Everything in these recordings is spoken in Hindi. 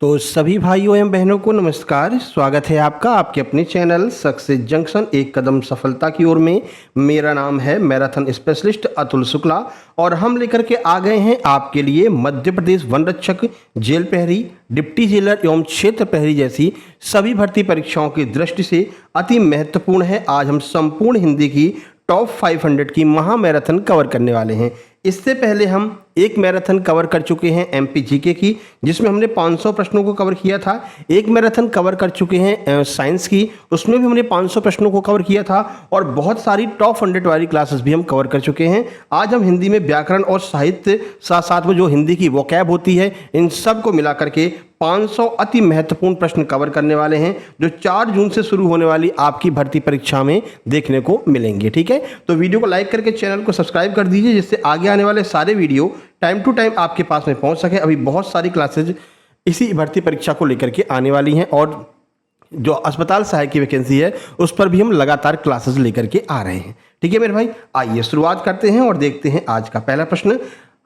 तो सभी भाइयों एवं बहनों को नमस्कार। स्वागत है आपका आपके अपने चैनल सक्सेस जंक्शन एक कदम सफलता की ओर में। मेरा नाम है मैराथन स्पेशलिस्ट अतुल शुक्ला और हम लेकर के आ गए हैं आपके लिए मध्य प्रदेश वन रक्षक, जेल प्रहरी, डिप्टी जेलर एवं क्षेत्र प्रहरी जैसी सभी भर्ती परीक्षाओं की दृष्टि से अति महत्वपूर्ण है। आज हम संपूर्ण हिंदी की टॉप 500 की महा मैराथन कवर करने वाले हैं। इससे पहले हम एक मैराथन कवर कर चुके हैं एमपी जीके की, जिसमें हमने 500 प्रश्नों को कवर किया था। एक मैराथन कवर कर चुके हैं साइंस की, उसमें भी हमने 500 प्रश्नों को कवर किया था और बहुत सारी टॉप 100 वाली क्लासेस भी हम कवर कर चुके हैं। आज हम हिंदी में व्याकरण और साहित्य साथ साथ में जो हिंदी की वोकैब होती है, इन सब को मिला करके 500 अति महत्वपूर्ण प्रश्न कवर करने वाले हैं, जो 4 जून से शुरू होने वाली आपकी भर्ती परीक्षा में देखने को मिलेंगे। ठीक है, तो वीडियो को लाइक करके चैनल को सब्सक्राइब कर दीजिए, जिससे आगे आने वाले सारे वीडियो टाइम टू टाइम आपके पास में पहुंच सके। अभी बहुत सारी क्लासेज इसी भर्ती परीक्षा को लेकर के आने वाली हैं और जो अस्पताल सहायक की वैकेंसी है उस पर भी हम लगातार क्लासेस लेकर के आ रहे हैं। ठीक है मेरे भाई, आइए शुरुआत करते हैं और देखते हैं आज का पहला प्रश्न।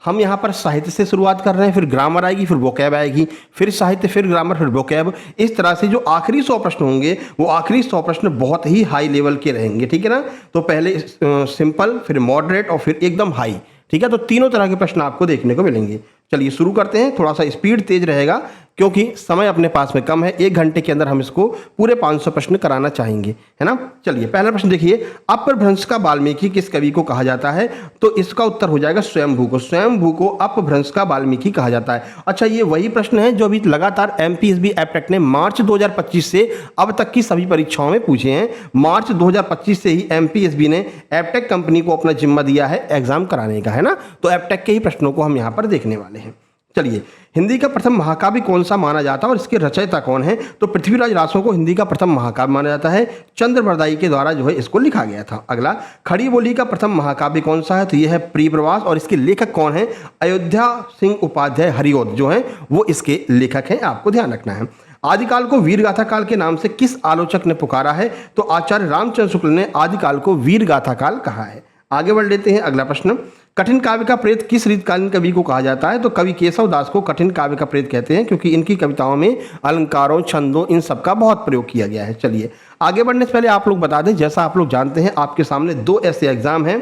हम यहाँ पर साहित्य से शुरुआत कर रहे हैं, फिर ग्रामर आएगी, फिर वोकैब आएगी, फिर साहित्य, फिर ग्रामर, फिर वोकैब। इस तरह से जो आखिरी 100 प्रश्न होंगे वो आखिरी 100 प्रश्न बहुत ही हाई लेवल के रहेंगे। ठीक है ना, तो पहले सिंपल, फिर मॉडरेट और फिर एकदम हाई। ठीक है, तो तीनों तरह के प्रश्न आपको देखने को मिलेंगे। चलिए शुरू करते हैं। थोड़ा सा स्पीड तेज रहेगा क्योंकि समय अपने पास में कम है। 1 घंटे के अंदर हम इसको पूरे 500 प्रश्न कराना चाहेंगे, है ना। चलिए पहला प्रश्न देखिए, अपभ्रंश का वाल्मीकि किस कवि को कहा जाता है? तो इसका उत्तर हो जाएगा स्वयंभू को। स्वयंभू को अपभ्रंश का वाल्मीकि कहा जाता है। अच्छा, ये वही प्रश्न है जो अभी लगातार एमपीएसबी एप्टेक ने मार्च 2025 से अब तक की सभी परीक्षाओं में पूछे हैं। मार्च 2025 से ही एमपीएसबी ने एप्टेक कंपनी को अपना जिम्मा दिया है एग्जाम कराने का, है ना। तो एप्टेक के ही प्रश्नों को हम यहाँ पर देखने वाले हैं। चलिए, हिंदी का प्रथम महाकाव्य कौन सा माना जाता है और इसके रचयिता कौन है? तो पृथ्वीराज रासो को हिंदी का प्रथम महाकाव्य माना जाता है। चंद्रबरदाई के द्वारा जो है इसको लिखा गया था। अगला, खड़ी बोली का प्रथम महाकाव्य कौन सा है? तो यह है प्रियप्रवास और इसके लेखक कौन है? अयोध्या सिंह उपाध्याय हरिऔध जो है वो इसके लेखक हैं, आपको ध्यान रखना है। आदिकाल को वीरगाथा काल के नाम से किस आलोचक ने पुकारा है? तो आचार्य रामचंद्र शुक्ल ने आदिकाल को वीरगाथा काल कहा है। आगे बढ़ लेते हैं, अगला प्रश्न। कठिन काव्य का प्रेत किस रीतकालीन कवि को कहा जाता है? तो कवि केशव दास को कठिन काव्य का प्रेत कहते हैं, क्योंकि इनकी कविताओं में अलंकारों, छंदों, इन सब का बहुत प्रयोग किया गया है। चलिए आगे बढ़ने से पहले आप लोग बता दें, जैसा आप लोग जानते हैं आपके सामने 2 ऐसे एग्जाम हैं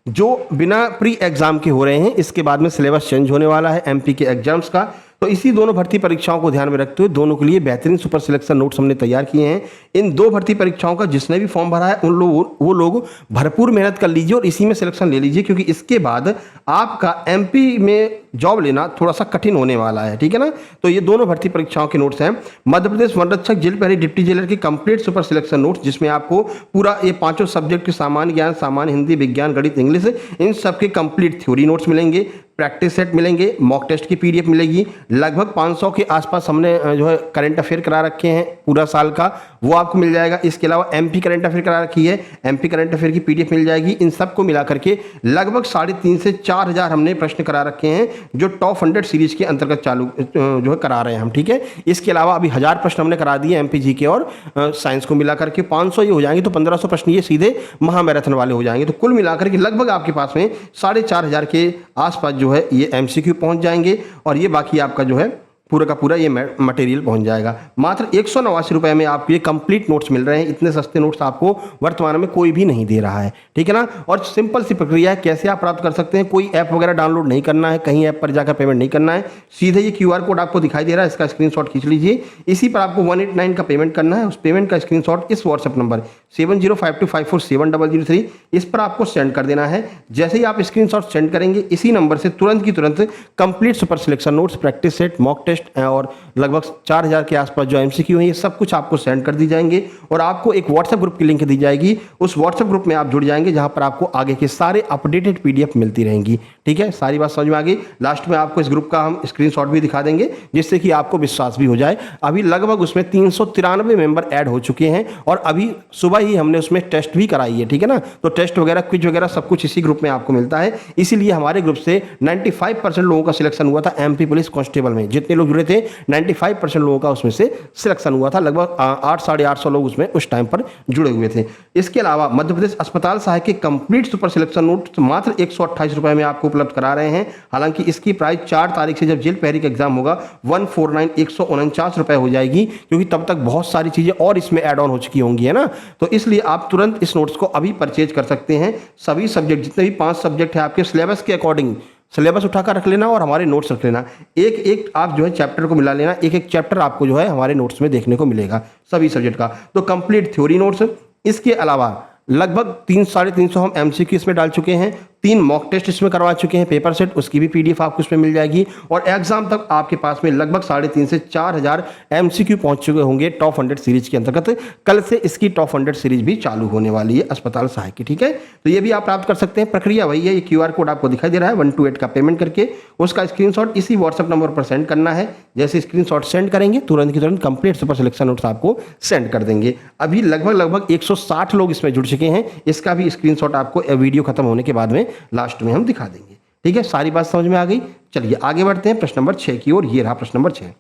जो बिना प्री एग्जाम के हो रहे हैं। इसके बाद में सिलेबस चेंज होने वाला है एमपी के एग्जाम्स का, तो इसी दोनों भर्ती परीक्षाओं को ध्यान में रखते हुए दोनों के लिए बेहतरीन सुपर सिलेक्शन नोट्स हमने तैयार किए हैं। इन 2 भर्ती परीक्षाओं का जिसने भी फॉर्म भरा है वो लोग भरपूर मेहनत कर लीजिए और इसी में सिलेक्शन ले लीजिए, क्योंकि इसके बाद आपका एमपी में जॉब लेना थोड़ा सा कठिन होने वाला है। ठीक है ना, तो ये दोनों भर्ती परीक्षाओं के नोट्स हैं। मध्य प्रदेश वन रक्षक, जेल प्रहरी, डिप्टी जेलर की कंप्लीट सुपर सिलेक्शन नोट्स, जिसमें आपको पूरा ये 5 सब्जेक्ट के सामान्य ज्ञान, सामान्य हिंदी, विज्ञान, गणित, इंग्लिश, इन सब के कंप्लीट थ्योरी नोट्स मिलेंगे, प्रैक्टिस सेट मिलेंगे, मॉक टेस्ट की पीडीएफ मिलेगी। लगभग 500 के आसपास हमने जो है करंट अफेयर करा रखे हैं पूरा साल का, वो आपको मिल जाएगा। इसके अलावा एमपी करंट अफेयर करा रखी है, एमपी करंट अफेयर की पीडीएफ मिल जाएगी। इन सबको मिला करके लगभग 3,500 से 4,000 हमने प्रश्न करा रखे हैं, जो टॉप 100 सीरीज के अंतर्गत चालू जो है करा रहे हैं हम। ठीक है, इसके अलावा अभी 1000 प्रश्न हमने करा दिए एमपी जीके और साइंस को मिलाकर के 500 ये हो जाएंगे, तो 1500 प्रश्न ये सीधे महामैराथन वाले हो जाएंगे। तो कुल मिलाकर के लगभग आपके पास में 4,500 के आसपास जो है ये एमसीक्यू पहुंच जाएंगे और ये बाकी आपका जो है पूरा का पूरा ये मटेरियल पहुंच जाएगा। मात्र 189 रुपये में आपको ये कंप्लीट नोट्स मिल रहे हैं। इतने सस्ते नोट्स आपको वर्तमान में कोई भी नहीं दे रहा है। ठीक है ना, और सिंपल सी प्रक्रिया है कैसे आप प्राप्त कर सकते हैं। कोई ऐप वगैरह डाउनलोड नहीं करना है, कहीं ऐप पर जाकर पेमेंट नहीं करना है, सीधे ये QR कोड आपको दिखाई दे रहा है, इसका स्क्रीनशॉट खींच लीजिए। इसी पर आपको 189 का पेमेंट करना है। उस पेमेंट का स्क्रीनशॉट इस व्हाट्सएप नंबर 7052547003 इस पर आपको सेंड कर देना है। जैसे ही आप स्क्रीनशॉट सेंड करेंगे, इसी नंबर से तुरंत की तुरंत complete super selection notes, practice set, mock test और लगभग 4,000 के आसपास जो एमसीक्यू है, ये सब कुछ आपको सेंड कर दी जाएंगे और आपको एक व्हाट्सएप ग्रुप की लिंक दी जाएगी। उस व्हाट्सएप ग्रुप में आप जुड़ जाएंगे, जहां पर आपको आगे के सारे अपडेटेड पीडीएफ मिलती रहेंगी। ठीक है, सारी बात समझ में आ गई। लास्ट में आपको इस ग्रुप का हम स्क्रीनशॉट भी दिखा देंगे, जिससे कि आपको विश्वास भी हो जाए। अभी लगभग उसमें 393 मेंबर ऐड हो चुके हैं और अभी सुबह ही हमने उसमें टेस्ट भी कराई है। ठीक है ना, तो टेस्ट वगैरह, क्विज वगैरह सब कुछ इसी ग्रुप में आपको मिलता है। इसीलिए हमारे ग्रुप से 95% लोगों का सिलेक्शन हुआ था एमपी पुलिस कांस्टेबल में। जितने लोग लोग जुड़े थे, 95% लोगों का उसमें से सिलेक्शन हुआ था। लगभग 800-850 लोग उसमें उस टाइम पर जुड़े हुए थे। इसके अलावा मध्य प्रदेश अस्पताल सहायक के कंप्लीट सुपर सिलेक्शन नोट मात्र 128 रुपये में आपको उपलब्ध करा रहे हैं। हालांकि इसकी प्राइस 4 तारीख से जब जेल पहरी का एग्जाम होगा 149 रुपये हो जाएगी, क्योंकि तब तक बहुत सारी चीज़ें और इसमें ऐड ऑन हो चुकी होंगी, है ना। तो इसलिए आप तुरंत इस नोट्स को अभी परचेज कर सकते हैं। सभी सब्जेक्ट, जितने भी 5 सब्जेक्ट है आपके सिलेबस के अकॉर्डिंग सिलेबस उठाकर रख लेना और हमारे नोट्स रख लेना। एक एक आप जो है चैप्टर को मिला लेना, एक एक चैप्टर आपको जो है हमारे नोट्स में देखने को मिलेगा सभी सब्जेक्ट का। तो कंप्लीट थ्योरी नोट्स, इसके अलावा लगभग 300-350 हम एमसीक्यू इसमें डाल चुके हैं, 3 मॉक टेस्ट इसमें करवा चुके हैं, पेपर सेट, उसकी भी पीडीएफ आपको इसमें मिल जाएगी। और एग्जाम तक आपके पास में लगभग 3,500 से 4,000 एमसीक्यू पहुंच चुके होंगे टॉप 100 सीरीज के अंतर्गत। कल से इसकी टॉप 100 सीरीज भी चालू होने वाली है अस्पताल सहायक की, ठीक है। तो ये भी आप प्राप्त कर सकते हैं। प्रक्रिया वही है, ये क्यूआर कोड आपको दिखाई दे रहा है 128 का पेमेंट करके उसका स्क्रीनशॉट इसी व्हाट्सएप नंबर पर सेंड करना है। जैसे स्क्रीनशॉट सेंड करेंगे तुरंत की तुरंत कंप्लीट सुपर सिलेक्शन नोट्स आपको सेंड कर देंगे। अभी लगभग 160 लोग इसमें जुड़ चुके हैं। इसका भी स्क्रीनशॉट आपको वीडियो खत्म होने के बाद में लास्ट में हम दिखा देंगे, ठीक है। सारी बात समझ में आ गई। चलिए आगे बढ़ते हैं प्रश्न नंबर 6 की ओर। ये रहा प्रश्न नंबर 6।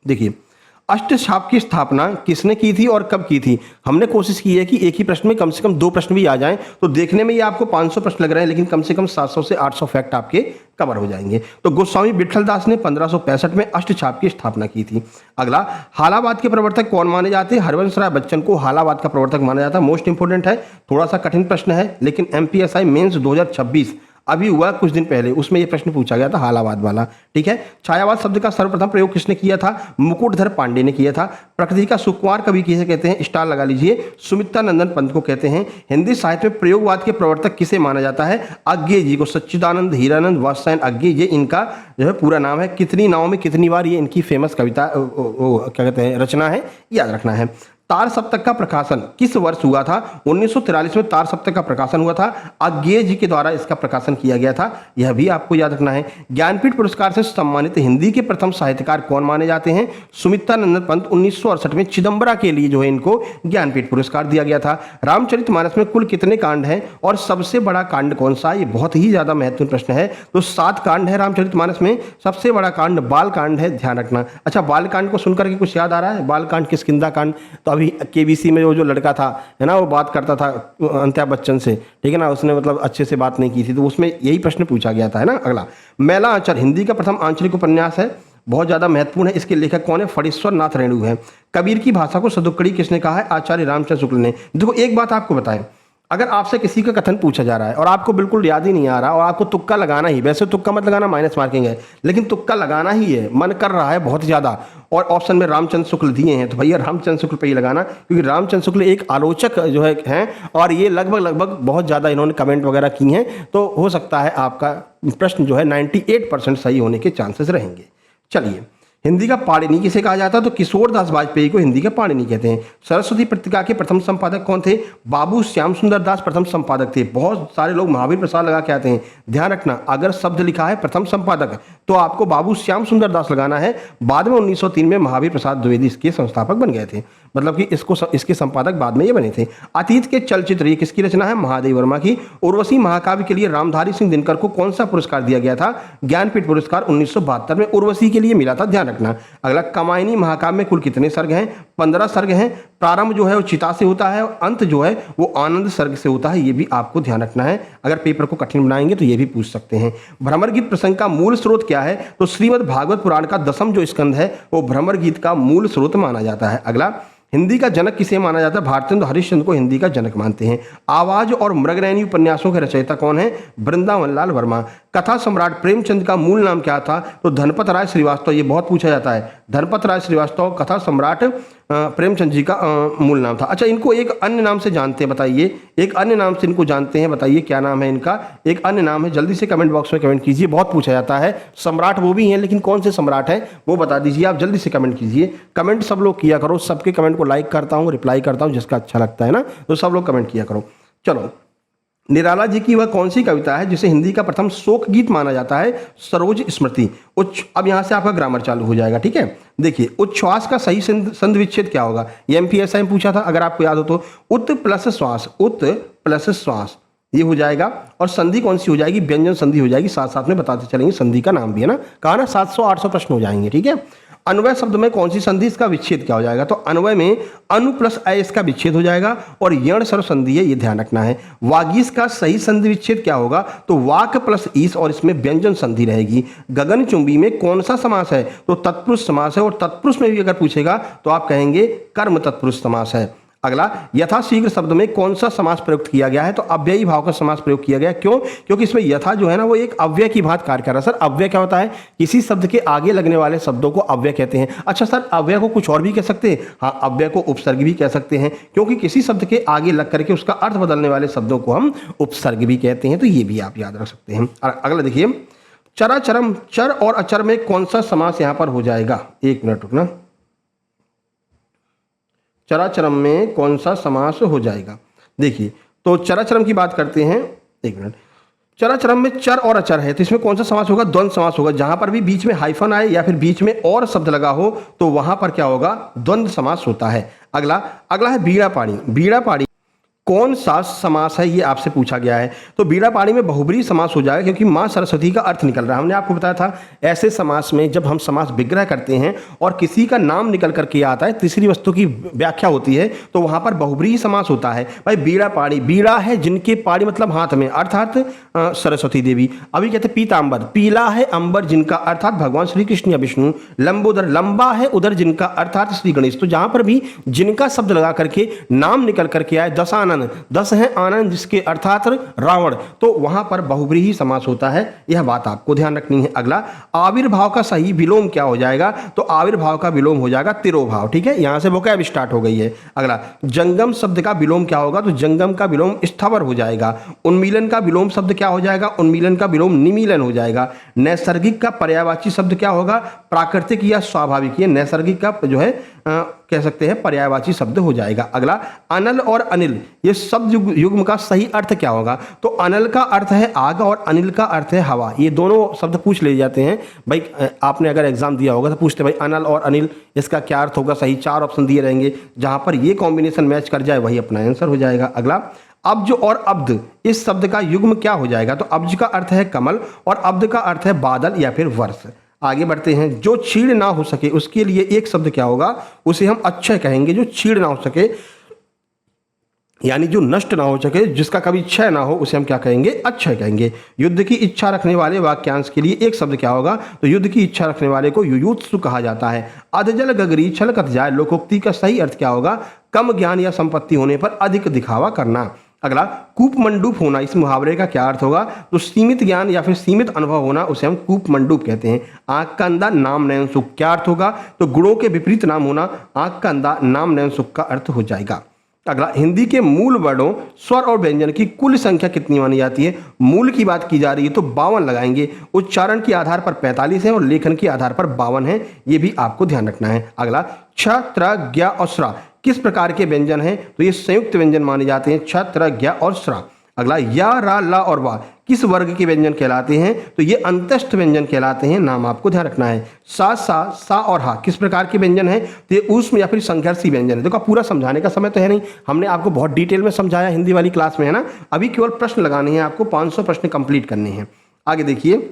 देखिए, अष्टछाप की स्थापना किसने की थी और कब की थी। हमने कोशिश की है कि एक ही प्रश्न में कम से कम 2 प्रश्न भी आ जाएं। तो देखने में ये आपको 500 प्रश्न लग रहे हैं, लेकिन कम से कम 700 से 800 फैक्ट आपके कवर हो जाएंगे। तो गोस्वामी विट्ठलदास ने 1565 में अष्टछाप की स्थापना की थी। अगला, हालावाद के प्रवर्तक कौन माने जाते हैं। हरवंश राय बच्चन को हालावाद का प्रवर्तक माना जाता है। मोस्ट इंपोर्टेंट है, थोड़ा सा कठिन प्रश्न है, लेकिन एमपीएसआई मेंस 2026 अभी हुआ कुछ दिन पहले, उसमें यह प्रश्न पूछा गया था हालावाद वाला, ठीक है। छायावाद शब्द का सर्वप्रथम प्रयोग किसने किया था। मुकुटधर पांडे ने किया था। प्रकृति का सुकुमार कवि किसे कहते हैं, स्टार लगा लीजिए, सुमित्रा नंदन पंत को कहते हैं। हिंदी साहित्य में प्रयोगवाद के प्रवर्तक किसे माना जाता है, अज्ञेय जी को। सच्चिदानंद हीरानंद वात्स्यायन अज्ञेय, ये इनका जो है पूरा नाम है। कितनी नाव में कितनी बार, ये इनकी फेमस कविता क्या कहते हैं रचना है, याद रखना है। तार सप्तक का प्रकाशन किस वर्ष हुआ था। 1943 में तार सप्तक का प्रकाशन हुआ था। अज्ञेय जी के द्वारा इसका प्रकाशन किया गया था, यह भी आपको याद रखना है। ज्ञानपीठ पुरस्कार से सम्मानित हिंदी के प्रथम साहित्यकार कौन माने जाते हैं, सुमित्रा नंदन पंत। 1968 में चिदम्बरा के लिए जो है इनको ज्ञानपीठ पुरस्कार दिया गया था। रामचरितमानस में कुल कितने कांड हैं और सबसे बड़ा कांड कौन सा, ये बहुत ही ज्यादा महत्वपूर्ण प्रश्न है। तो 7 कांड है रामचरितमानस में। सबसे बड़ा कांड बाल कांड है, ध्यान रखना। अच्छा, बाल कांड को सुनकर के कुछ याद आ रहा है, बाल कांड किष्किंधा कांड। तो अभी केबीसी में जो लड़का था, है ना, वो बात करता था अमिताभ बच्चन से, ठीक है ना, उसने मतलब अच्छे से बात नहीं की थी, तो उसमें यही प्रश्न पूछा गया था, है ना। अगला, मैला आंचल हिंदी का प्रथम आंचलिक उपन्यास है, बहुत ज्यादा महत्वपूर्ण है। इसके लेखक कौन है, फणीश्वर नाथ रेणु है। कबीर की भाषा को सदुक्कड़ी किसने कहा है, आचार्य रामचंद्र शुक्ल ने। देखो एक बात आपको बताएं, अगर आपसे किसी का कथन पूछा जा रहा है और आपको बिल्कुल याद ही नहीं आ रहा और आपको तुक्का लगाना ही, वैसे तुक्का मत लगाना, माइनस मार्किंग है, लेकिन तुक्का लगाना ही है, मन कर रहा है बहुत ज़्यादा, और ऑप्शन में रामचंद्र शुक्ल दिए हैं, तो भैया रामचंद्र शुक्ल पे ही लगाना, क्योंकि रामचंद्र शुक्ल एक आलोचक जो है हैं और ये लगभग बहुत ज़्यादा इन्होंने कमेंट वगैरह की हैं। तो हो सकता है आपका प्रश्न जो है 98% सही होने के चांसेस रहेंगे। चलिए, हिंदी का पाणिनि किसे कहा जाता है, तो किशोर दास वाजपेयी को हिंदी का पाणिनि कहते हैं। सरस्वती पत्रिका के प्रथम संपादक कौन थे, बाबू श्याम सुंदर दास प्रथम संपादक थे। बहुत सारे लोग महावीर प्रसाद लगा के आते हैं, ध्यान रखना, अगर शब्द लिखा है प्रथम संपादक तो आपको बाबू श्याम सुंदर दास लगाना है। बाद में 1903 में महावीर प्रसाद द्विवेदी इसके संस्थापक बन गए थे, मतलब कि इसके संपादक बाद में ये बने थे। अतीत के चलचित्र, ये किसकी रचना है, महादेव वर्मा की। उर्वशी महाकाव्य के लिए रामधारी सिंह दिनकर को कौन सा पुरस्कार दिया गया था, ज्ञानपीठ पुरस्कार 1972 में उर्वशी के लिए मिला था, ध्यान रखना। अगला, कामायनी महाकाव्य में कुल कितने सर्ग हैं, 15 सर्ग हैं। प्रारंभ जो है वो चिता से होता है और अंत जो है वो आनंद सर्ग से होता है, ये भी आपको ध्यान रखना है। अगर पेपर को कठिन बनाएंगे तो ये भी पूछ सकते हैं। भ्रमर गीत प्रसंग का मूल स्रोत क्या है, तो श्रीमद् भागवत पुराण का 10वां जो स्कंद है वो भ्रमर गीत का मूल स्रोत माना जाता है। अगला, हिंदी का जनक किसे माना जाता है, भारतेंदु हरिश्चंद्र को हिंदी का जनक मानते हैं। आवाज और मृगनयनी उपन्यासों के रचयिता कौन है, वृंदावन लाल वर्मा। कथा सम्राट प्रेमचंद का मूल नाम क्या था, तो धनपत राय श्रीवास्तव, ये बहुत पूछा जाता है। धनपत राय श्रीवास्तव कथा सम्राट प्रेमचंद जी का मूल नाम था। अच्छा, इनको एक अन्य नाम से जानते हैं, बताइए, एक अन्य नाम से इनको जानते हैं, बताइए क्या नाम है इनका, एक अन्य नाम है, जल्दी से कमेंट बॉक्स में कमेंट कीजिए, बहुत पूछा जाता है। सम्राट वो भी हैं, लेकिन कौन से सम्राट हैं वो बता दीजिए, आप जल्दी से कमेंट कीजिए। कमेंट सब लोग किया करो, सबके कमेंट को लाइक करता हूँ, रिप्लाई करता हूँ, जिसका अच्छा लगता है ना, तो सब लोग कमेंट किया करो। चलो, निराला जी की वह कौन सी कविता है जिसे हिंदी का प्रथम शोक गीत माना जाता है, सरोज स्मृति। अब यहां से आपका ग्रामर चालू हो जाएगा, ठीक है। देखिए, उच्छ्वास का सही संधि विच्छेद क्या होगा, ये एमपीएसआई में पूछा था, अगर आपको याद हो तो। उत प्लस श्वास, उत प्लस श्वास, ये हो जाएगा। और संधि कौन सी हो जाएगी, व्यंजन संधि हो जाएगी। साथ साथ में बताते चलेंगे संधि का नाम भी, है ना, कहा ना 700-800 प्रश्न हो जाएंगे, ठीक है। अन्वय शब्द में कौन सी संधि, इसका विच्छेद क्या हो जाएगा, तो अन्वय में अनु प्लस अय इसका विच्छेद हो जाएगा और यण सर्व संधि है, ये ध्यान रखना है। वागीश का सही संधि विच्छेद क्या होगा, तो वाक प्लस ईस और इसमें व्यंजन संधि रहेगी। गगनचुंबी में कौन सा समास है, तो तत्पुरुष समास है, और तत्पुरुष में भी अगर पूछेगा तो आप कहेंगे कर्म तत्पुरुष समास है। अगला, यथाशीघ्र शब्द में कौन सा समास प्रयुक्त किया गया है, तो अव्ययी भाव का समास प्रयोग किया गया। क्यों, क्योंकि इसमें यथा जो है ना वो एक अव्यय की भांति कार्य कर रहा है। सर अव्यय क्या होता है, किसी शब्द के आगे लगने वाले शब्दों को अव्यय कहते हैं। अच्छा सर, अव्यय को कुछ और भी कह सकते हैं, हाँ अव्यय को उपसर्ग भी कह सकते हैं, क्योंकि किसी शब्द के आगे लग करके उसका अर्थ बदलने वाले शब्दों को हम उपसर्ग भी कहते हैं, तो ये भी आप याद रख सकते हैं। और अगला देखिए, चराचरम, चर और अचर में कौन सा समास यहां पर हो जाएगा, एक मिनट रुकना, चराचरम में कौन सा समास हो जाएगा। देखिए तो चराचरम की बात करते हैं, एक मिनट, चराचरम में चर और अचर है, तो इसमें कौन सा समास होगा, द्वंद्व समास होगा। जहां पर भी बीच में हाइफन आए या फिर बीच में और शब्द लगा हो तो वहां पर क्या होगा, द्वंद्व समास होता है। अगला है बीड़ा पाणी। बीड़ा पाणी कौन सा समास है, ये आपसे पूछा गया है। तो बीड़ा पाणी में बहुब्रीहि समास हो जाएगा, क्योंकि मां सरस्वती का अर्थ निकल रहा है। हमने आपको बताया था ऐसे समास में जब हम समास विग्रह करते हैं और किसी का नाम निकल करके आता है, तीसरी वस्तु की व्याख्या होती है, तो वहां पर बहुब्रीहि समास होता है। भाई बीड़ा पाणी, बीड़ा है जिनके, पाणी मतलब हाथ में, अर्थात सरस्वती देवी। अभी कहते पीतांबर, पीला है अंबर जिनका, अर्थात भगवान श्री कृष्ण या विष्णु। लंबोदर, लंबा है उधर जिनका, अर्थात श्री गणेश। तो जहां पर भी जिनका शब्द लगा करके नाम निकल करके आए, दशानन, 10 है आनंद जिसके, अर्थात रावण, तो वहां पर बहुब्रीहि समास होता है। यह बात आपको ध्यान रखनी है। अगला, आविर्भाव का सही विलोम क्या हो जाएगा, तो आविर्भाव का विलोम हो जाएगा तिरोभाव, ठीक है, यहां से वोकैब स्टार्ट हो गई है। अगला, जंगम शब्द का विलोम क्या होगा, तो जंगम का विलोम स्थावर हो जाएगा। उन्मीलन का विलोम शब्द क्या हो जाएगा, उन्मीलन का विलोम निमीलन हो जाएगा। नैसर्गिक का पर्यायवाची शब्द क्या होगा, प्राकृतिक या स्वाभाविक, ये नैसर्गिक का जो है कह सकते हैं पर्यायवाची शब्द हो जाएगा। अगला, अनल और अनिल, ये शब्द युग्म का सही अर्थ क्या होगा, तो अनल का अर्थ है आग और अनिल का अर्थ है हवा। ये दोनों शब्द पूछ ले जाते हैं भाई, आपने अगर एग्जाम दिया होगा तो पूछते भाई अनल और अनिल इसका क्या अर्थ होगा, सही 4 ऑप्शन दिए रहेंगे, जहां पर ये कॉम्बिनेशन मैच कर जाए वही अपना आंसर हो जाएगा। अगला, अब्ज और अब्द, इस शब्द का युग्म क्या हो जाएगा, तो अब्ज का अर्थ है कमल और अब्द का अर्थ है बादल या फिर वर्ष। आगे बढ़ते हैं, जो छीड़ ना हो सके उसके लिए एक शब्द क्या होगा, उसे हम अक्षय कहेंगे। जो छीड़ ना हो सके यानी जो नष्ट ना हो सके, जिसका कभी क्षय ना हो, उसे हम क्या कहेंगे, अक्षय कहेंगे। युद्ध की इच्छा रखने वाले वाक्यांश के लिए एक शब्द क्या होगा, तो युद्ध की इच्छा रखने वाले को युयुत्सु कहा जाता है। अधजल गगरी छलकत जाए, लोकोक्ति का सही अर्थ क्या होगा, कम ज्ञान या संपत्ति होने पर अधिक दिखावा करना। अगला, कूप मंडूप होना, इस मुहावरे का क्या अर्थ होगा, तो सीमित ज्ञान या फिर सीमित अनुभव होना, उसे हम कूप मंडूप कहते हैं। आंख का अंधा नाम नयन सुख, क्या अर्थ होगा, तो गुणों के विपरीत नाम होना, आंख का अंधा नाम नयन सुख का अर्थ हो जाएगा। अगला, हिंदी के मूल वर्णों, स्वर और व्यंजन की कुल संख्या कितनी मानी जाती है, मूल की बात की जा रही है तो 52 लगाएंगे। उच्चारण के आधार पर 45 है और लेखन के आधार पर 52 है, ये भी आपको ध्यान रखना है। अगला, छ, त्र, ज्ञ और स्रा किस प्रकार के व्यंजन हैं, तो ये संयुक्त व्यंजन माने जाते हैं, छ, त्र, ज्ञ और स्रा। अगला, या, रा, ला और वा किस वर्ग के व्यंजन कहलाते हैं, तो ये अंतस्थ व्यंजन कहलाते हैं, नाम आपको ध्यान रखना है। सा और हा किस प्रकार के व्यंजन हैं, तो ये ऊष्म या फिर संघर्षी व्यंजन है। देखो पूरा समझाने का समय तो है नहीं, हमने आपको बहुत डिटेल में समझाया हिंदी वाली क्लास में, है ना। अभी केवल प्रश्न लगाने हैं, आपको 500 प्रश्न कंप्लीट करने हैं। आगे देखिए,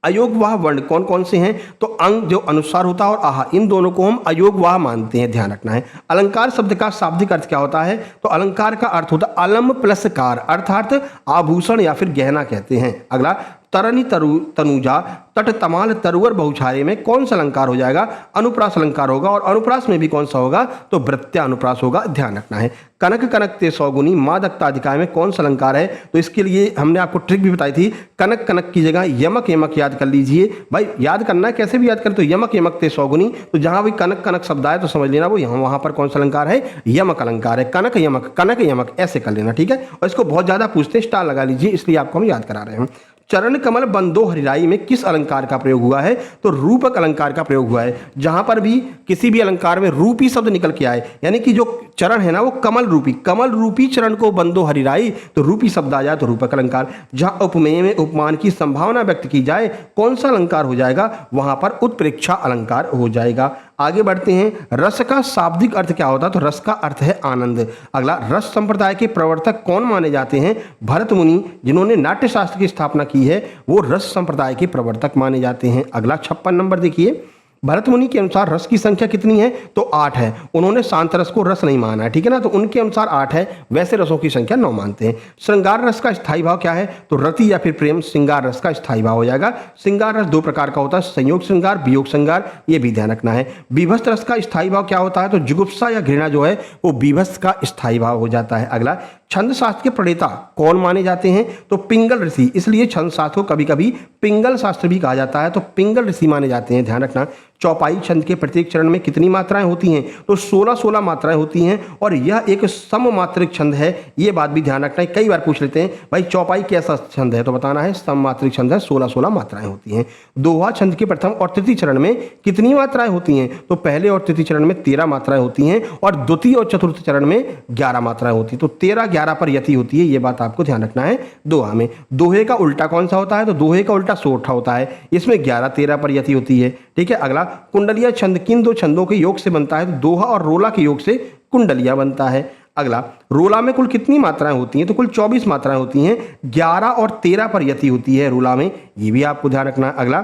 अयोगवाह वर्ण कौन कौन से हैं, तो अंग जो अनुस्वार होता है और आहा, इन दोनों को हम अयोगवाह मानते हैं, ध्यान रखना है। अलंकार शब्द का शाब्दिक अर्थ क्या होता है, तो अलंकार का अर्थ होता है अलम प्लस कार, अर्थात आभूषण या फिर गहना कहते हैं। अगला, तरनी तनुजा तट तमाल तरुवर बहुछारे में कौन सा अलंकार हो जाएगा, अनुप्रास अलंकार होगा, और अनुप्रास में भी कौन सा होगा, तो वृत्त्या अनुप्रास होगा, ध्यान रखना है। कनक कनक ते सौगुनी मादकताधिकाय में कौन सा अलंकार है, तो इसके लिए हमने आपको ट्रिक भी बताई थी, कनक कनक की जगह यमक यमक याद कर लीजिए। भाई याद करना है, कैसे भी याद करें, तो यमक यमक ते सौगुनी, तो जहां भी कनक कनक शब्द आए तो समझ लेना वो यहाँ वहां पर कौन सा अलंकार है, यमक अलंकार है। कनक यमक ऐसे कर लेना, ठीक है। और इसको बहुत ज्यादा पूछते हैं, स्टार लगा लीजिए, इसलिए आपको हम याद करा रहे हैं। चरण कमल बंदो हरिराई में किस अलंकार का प्रयोग हुआ है, तो रूपक अलंकार का प्रयोग हुआ है। जहां पर भी किसी भी अलंकार में रूपी शब्द निकल के आए, यानी कि जो चरण है ना वो कमल रूपी चरण को बंदो हरिराई, तो रूपी शब्द आ जाए तो रूपक अलंकार। जहां उपमेय में उपमान की संभावना व्यक्त की जाए कौन सा अलंकार हो जाएगा, वहां पर उत्प्रेक्षा अलंकार हो जाएगा। आगे बढ़ते हैं, रस का शाब्दिक अर्थ क्या होता है, तो रस का अर्थ है आनंद। अगला, रस संप्रदाय के प्रवर्तक कौन माने जाते हैं, भरत मुनि जिन्होंने नाट्य शास्त्र की स्थापना की है वो रस संप्रदाय के प्रवर्तक माने जाते हैं। अगला 56 नंबर देखिए, भरत मुनि के अनुसार रस की संख्या कितनी है, तो 8 है। उन्होंने शांत रस को रस नहीं माना है, ठीक है ना, तो उनके अनुसार 8 है, वैसे रसों की संख्या 9 मानते हैं। श्रृंगार रस का स्थायी भाव क्या है, तो रति या फिर प्रेम श्रृंगार रस का स्थायी भाव हो जाएगा। श्रृंगार रस 2 प्रकार का होता है, संयोग श्रृंगार, वियोग श्रृंगार, ये भी ध्यान रखना है। बीभत्स रस का स्थायी भाव क्या होता है, तो जुगुप्सा या घृणा जो है वो बीभत्स का स्थायी भाव हो जाता है। अगला, छंद शास्त्र के प्रणेता कौन माने जाते हैं, तो पिंगल ऋषि, इसलिए छंद शास्त्र को कभी कभी पिंगल शास्त्र भी कहा जाता है, तो पिंगल ऋषि माने जाते हैं, ध्यान रखना। चौपाई छंद के प्रत्येक चरण में कितनी मात्राएं होती हैं, तो 16 मात्राएं होती हैं और यह एक सममात्रिक छंद है, ये बात भी ध्यान रखना है। कई बार पूछ लेते हैं भाई चौपाई कैसा छंद है, तो बताना है सममात्रिक छंद है, 16 मात्राएं होती हैं। दोहा छंद के प्रथम और तृतीय चरण में कितनी मात्राएं होती हैं, तो पहले और तृतीय चरण में 13 मात्राएं होती हैं और द्वितीय और चतुर्थ चरण में 11 मात्राएं होती हैं, तो 13-11 पर यति होती है, ये बात आपको ध्यान रखना है दोहा में। दोहे का उल्टा कौन सा होता है, तो दोहे का उल्टा सोठा होता है, इसमें 11-13 पर यति होती है, ठीक है। अगला, कुंडलिया छंद किन 2 छंदों के योग से बनता है, तो दोहा और रोला के योग से कुंडलिया बनता है। अगला, रोला में कुल कितनी मात्राएं होती हैं, तो कुल 24 मात्राएं होती हैं, 11 और 13 पर यति होती है रोला में, ये भी आपको ध्यान रखना है। अगला,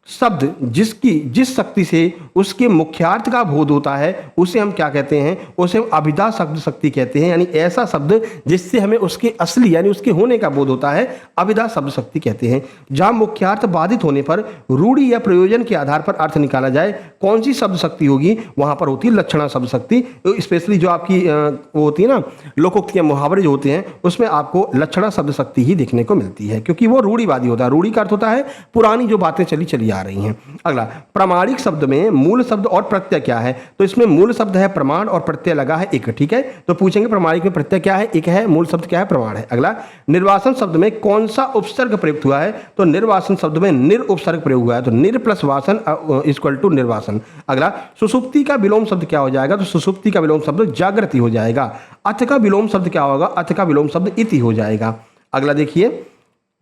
शब्द जिस शक्ति से उसके मुख्यार्थ का बोध होता है उसे हम क्या कहते हैं, उसे हम अभिधा शब्द शक्ति कहते हैं, यानी ऐसा शब्द जिससे हमें उसके असली यानी उसके होने का बोध होता है, अभिधा शब्द शक्ति कहते हैं। जहां मुख्यार्थ बाधित होने पर रूढ़ि या प्रयोजन के आधार पर अर्थ निकाला जाए कौन सी शब्द शक्ति होगी, वहां पर होती है लक्षणा शब्द शक्ति। स्पेशली जो आपकी वो होती है ना लोकोक्ति या मुहावरे जो होते हैं उसमें आपको लक्षणा शब्द शक्ति ही देखने को मिलती है, क्योंकि वो रूढ़िवादी होता है। रूढ़ि का अर्थ होता है पुरानी जो बातें चली आ रही हैं। अगला, प्रामाणिक शब्द में मूल शब्द और प्रत्यय क्या है, तो इसमें मूल शब्द है प्रमाण और प्रत्यय लगा है एक, ठीक है। तो पूछेंगे प्रामाणिक में प्रत्यय क्या है, एक है, मूल शब्द क्या है, प्रमाण है। अगला, निर्वासन शब्द में कौन सा उपसर्ग प्रयुक्त हुआ है, तो निर्वासन शब्द में निर उपसर्ग प्रयोग हुआ है, तो निर प्लस वासन इक्वल टू निर्वासन। अगला, सुसुप्ति का विलोम शब्द क्या हो जाएगा, तो सुसुप्ति का विलोम शब्द जागृति हो जाएगा। अथ का विलोम शब्द क्या होगा, अथ का विलोम शब्द इति हो जाएगा। अगला देखिए,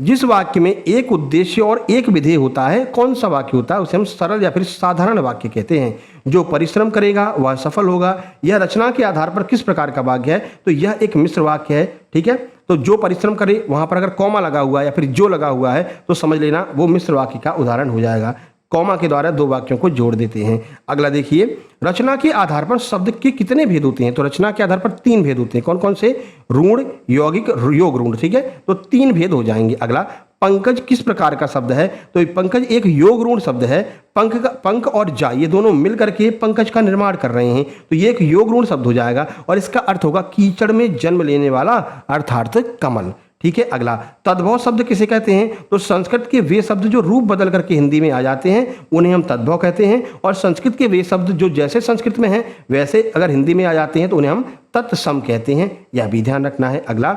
जिस वाक्य में एक उद्देश्य और एक विधेय होता है कौन सा वाक्य होता है, उसे हम सरल या फिर साधारण वाक्य कहते हैं। जो परिश्रम करेगा वह सफल होगा, यह रचना के आधार पर किस प्रकार का वाक्य है, तो यह एक मिश्र वाक्य है, ठीक है। तो जो परिश्रम करे वहां पर अगर कॉमा लगा हुआ है या फिर जो लगा हुआ है तो समझ लेना वो मिश्र वाक्य का उदाहरण हो जाएगा। कॉमा के द्वारा 2 वाक्यों को जोड़ देते हैं। अगला देखिए, रचना के आधार पर शब्द के कितने भेद होते हैं, तो रचना के आधार पर 3 भेद होते हैं। कौन कौन से, ऋण, यौगिक, योग ऋण, ठीक है, तो 3 भेद हो जाएंगे। अगला, पंकज किस प्रकार का शब्द है, तो पंकज एक योग ऋण शब्द है। पंक और जा ये दोनों मिलकर के पंकज का निर्माण कर रहे हैं, तो ये एक योग ऋण शब्द हो जाएगा और इसका अर्थ होगा कीचड़ में जन्म लेने वाला अर्थात कमल, ठीक है। अगला, तद्भव शब्द किसे कहते हैं, तो संस्कृत के वे शब्द जो रूप बदल करके हिंदी में आ जाते हैं उन्हें हम तद्भव कहते हैं, और संस्कृत के वे शब्द जो जैसे संस्कृत में हैं वैसे अगर हिंदी में आ जाते हैं तो उन्हें हम तत्सम कहते हैं, यह भी ध्यान रखना है। अगला,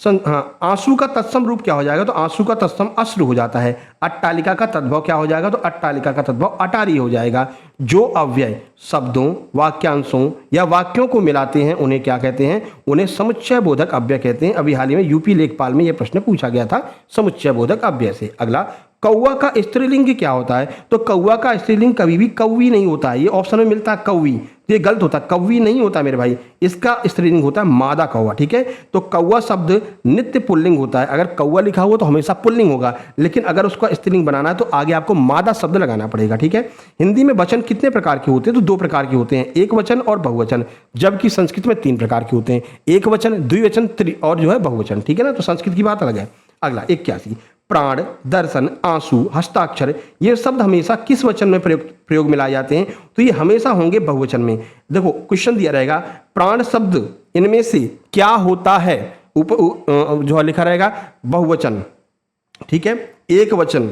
आंसू का तत्सम रूप क्या हो जाएगा, तो आंसू का तत्सम अश्रु हो जाता है। अट्टालिका का तद्भव क्या हो जाएगा, तो अट्टालिका का तद्भव अटारी हो जाएगा। जो अव्यय शब्दों, वाक्यांशों या वाक्यों को मिलाते हैं उन्हें क्या कहते हैं, उन्हें समुच्चय बोधक अव्यय कहते हैं। अभी हाल ही में यूपी लेखपाल में यह प्रश्न पूछा गया था समुच्चय बोधक अव्यय से। अगला, कौवा का स्त्रीलिंग क्या होता है, तो कौवा का स्त्रीलिंग कभी भी कौवी नहीं होता है, ये ऑप्शन में मिलता है कौवी, ये गलत होता है, कौवी नहीं होता मेरे भाई, इसका स्त्रीलिंग होता है मादा कौवा, ठीक है। तो कौवा शब्द नित्य पुल्लिंग होता है, अगर कौवा लिखा हुआ तो हमेशा पुल्लिंग होगा, लेकिन अगर उसका स्त्रीलिंग बनाना है तो आगे आपको मादा शब्द लगाना पड़ेगा, ठीक है। हिंदी में वचन कितने प्रकार के होते हैं, तो 2 प्रकार के होते हैं, एक वचन और बहुवचन, जबकि संस्कृत में 3 प्रकार के होते हैं, एक वचन, द्विवचन और जो है बहुवचन, ठीक है ना, तो संस्कृत की बात अलग है। अगला 81, प्राण, दर्शन, आंसू, हस्ताक्षर ये शब्द हमेशा किस वचन में प्रयोग में लाए जाते हैं, तो ये हमेशा होंगे बहुवचन में। देखो क्वेश्चन दिया रहेगा, प्राण शब्द इनमें से क्या होता है, जो लिखा रहेगा बहुवचन, ठीक है, एक वचन,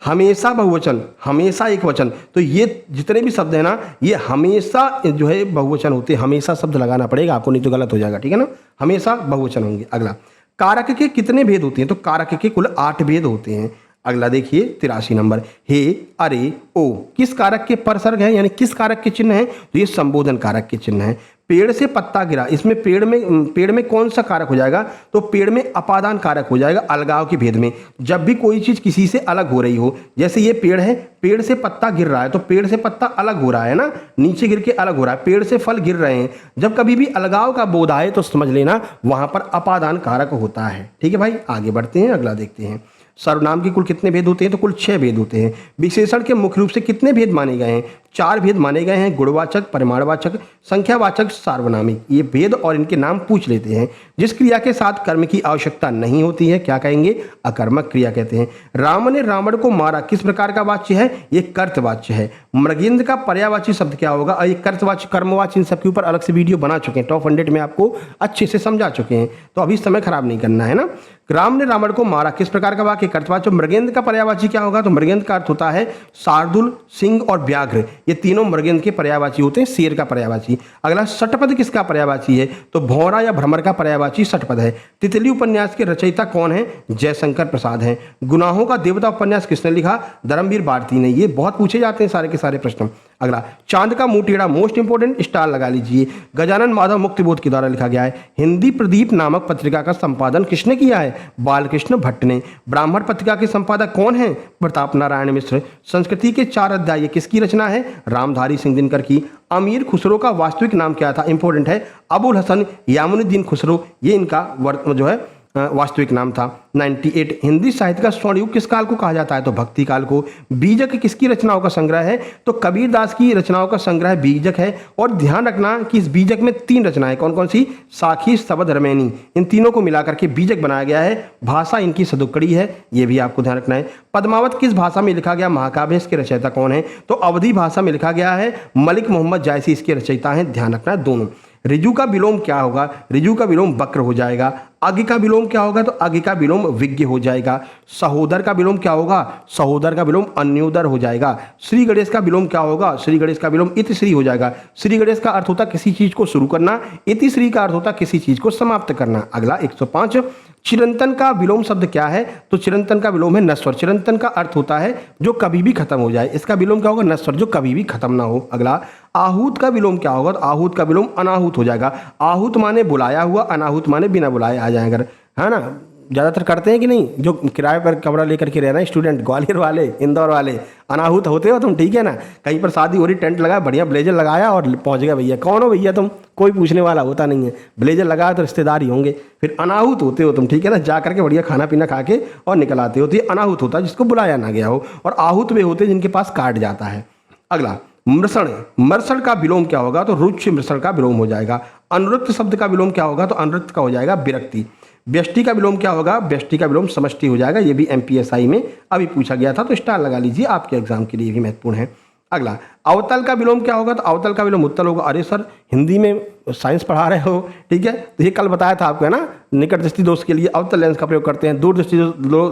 हमेशा बहुवचन, हमेशा एक वचन, तो ये जितने भी शब्द है ना ये हमेशा जो है बहुवचन होते हैं, हमेशा शब्द लगाना पड़ेगा आपको, नहीं तो गलत हो जाएगा, ठीक है ना, हमेशा बहुवचन होंगे। अगला, कारक के कितने भेद होते हैं, तो कारक के कुल 8 भेद होते हैं। अगला देखिए 83 नंबर, हे, अरे, ओ किस कारक के परसर्ग है, यानी किस कारक के चिन्ह है? तो ये संबोधन कारक के चिन्ह है। पेड़ से पत्ता गिरा, इसमें पेड़ में कौन सा कारक हो जाएगा? तो पेड़ में अपादान कारक हो जाएगा, अलगाव के भेद में। जब भी कोई चीज किसी से अलग हो रही हो, जैसे ये पेड़ है, पेड़ से पत्ता गिर रहा है, तो पेड़ से पत्ता अलग हो रहा है ना, नीचे गिर के अलग हो रहा है, पेड़ से फल गिर रहे हैं। जब कभी भी अलगाव का बोध आए तो समझ लेना वहां पर अपादान कारक होता है। ठीक है भाई, आगे बढ़ते हैं, अगला देखते हैं। सर्वनाम के कुल कितने भेद होते हैं? तो कुल 6 भेद होते हैं। विशेषण के मुख्य रूप से कितने भेद माने गए हैं? 4 भेद माने गए हैं, गुणवाचक, परिमाणवाचक, संख्यावाचक, सार्वनामिक। ये भेद और इनके नाम पूछ लेते हैं। जिस क्रिया के साथ कर्म की आवश्यकता नहीं होती है क्या कहेंगे? अकर्मक क्रिया कहते हैं। राम ने रावण को मारा किस प्रकार का वाच्य है? ये कर्तवाच्य है। मृगेंद्र का पर्यायवाची शब्द क्या होगा? और ये कर्तवाच्य, कर्मवाच्य, इन सबके ऊपर अलग से वीडियो बना चुके हैं, टॉप 100 में आपको अच्छे से समझा चुके हैं, तो अभी समय खराब नहीं करना है ना। राम ने रावण को मारा किस प्रकार का वाक्य? कर्तवाच्य। मृगेंद्र का पर्यायवाची क्या होगा? तो मृगेंद्र का अर्थ होता है शार्दुल, सिंह और व्याघ्र। ये तीनों मृगेंद्र के पर्यायवाची होते हैं, शेर का पर्यायवाची। अगला षटपद किसका पर्यायवाची है? तो भौरा या भ्रमर का पर्यायवाची षटपद है। तितली उपन्यास के रचयिता कौन है? जयशंकर प्रसाद हैं। गुनाहों का देवता उपन्यास किसने लिखा? धर्मवीर भारती ने। ये बहुत पूछे जाते हैं सारे के सारे प्रश्न। अगला, चांद का मुंह टेढ़ा, मोस्ट इंपोर्टेंट, स्टार लगा लीजिए। गजानन माधव मुक्तिबोध के द्वारा लिखा गया है। हिंदी प्रदीप नामक पत्रिका का संपादन किसने किया है? बालकृष्ण भट्ट ने। ब्राह्मण पत्रिका के संपादक कौन है? प्रताप नारायण मिश्र। संस्कृति के 4 अध्याय किसकी रचना है? रामधारी सिंह दिनकर की। अमीर खुसरो का वास्तविक नाम क्या था? इंपॉर्टेंट है, अबुल हसन यामुनुद्दीन खुसरो, ये इनका जो है वास्तविक नाम था। 98, हिंदी साहित्य का स्वर्ण युग किस काल को कहा जाता है? तो भक्ति काल को। बीजक किसकी रचनाओं का संग्रह है? तो कबीरदास की रचनाओं का संग्रह बीजक है। और ध्यान रखना कि इस बीजक में 3 रचनाएं, कौन कौन सी? साखी, शबद, रमैनी, इन तीनों को मिलाकर के बीजक बनाया गया है। भाषा इनकी सदुक्कड़ी है, ये भी आपको ध्यान रखना है। पद्मावत किस भाषा में लिखा गया महाकाव्य? इसके रचयिता कौन है? तो अवधी भाषा में लिखा गया है। मलिक मोहम्मद जायसी इसके रचयिता हैं, ध्यान रखना है दोनों। ऋजु का विलोम क्या होगा? ऋजु का विलोम वक्र हो जाएगा। आगे का विलोम क्या होगा? तो आगे का विलोम विज्ञ हो जाएगा। सहोदर का विलोम क्या होगा? सहोदर का विलोम अन्योदर हो जाएगा। श्री गणेश का विलोम क्या होगा? श्री गणेश का विलोम इतिश्री हो जाएगा। श्री गणेश का अर्थ होता किसी चीज को शुरू करना, इतिश्री का अर्थ होता किसी चीज को समाप्त करना। अगला 105, चिरंतन का विलोम शब्द क्या है? तो चिरंतन का विलोम है नश्वर। चिरंतन का अर्थ होता है जो कभी भी खत्म हो जाए, इसका विलोम क्या होगा? नश्वर, जो कभी भी खत्म ना हो। अगला, आहूत का विलोम क्या होगा? तो आहूत का विलोम अनाहूत हो जाएगा। आहूत माने बुलाया हुआ, अनाहूत माने बिना बुलाए आ जाएगा, है ना। ज़्यादातर करते हैं कि नहीं, जो किराए पर कमरा लेकर के रह रहे हैं स्टूडेंट, ग्वालियर वाले, इंदौर वाले, अनाहूत होते हो तुम, ठीक है ना। कहीं पर शादी हो रही, टेंट लगाया, बढ़िया ब्लेजर लगाया और पहुंच गया भैया, कौन हो भैया तुम, कोई पूछने वाला होता नहीं है, ब्लेजर लगाया तो रिश्तेदार ही होंगे, फिर अनाहूत होते हो तुम, ठीक है ना। जा करके बढ़िया खाना पीना खा के और निकल आते हो, तो ये अनाहूत होता है जिसको बुलाया ना गया हो। और आहूत वे होते जिनके पास कार्ड जाता है। अगला, मृषण। मृषण का विलोम क्या होगा? तो रुच्य मृषण का विलोम हो जाएगा। अनुरक्त शब्द का विलोम क्या होगा? तो अनुरक्त का हो जाएगा विरक्ति। व्यष्टि का विलोम क्या होगा? व्यष्टि का विलोम समष्टि हो जाएगा। ये भी एमपीएसआई में अभी पूछा गया था, तो स्टार लगा लीजिए, आपके एग्जाम के लिए भी महत्वपूर्ण है। अगला, अवतल का विलोम क्या होगा? तो अवतल का विलोम उत्तल होगा। अरे सर, हिंदी में साइंस पढ़ा रहे हो, ठीक है, तो ये कल बताया था आपको, है ना। निकट दृष्टि दोष के लिए अवतल लेंस का प्रयोग करते हैं, दूर दृष्टि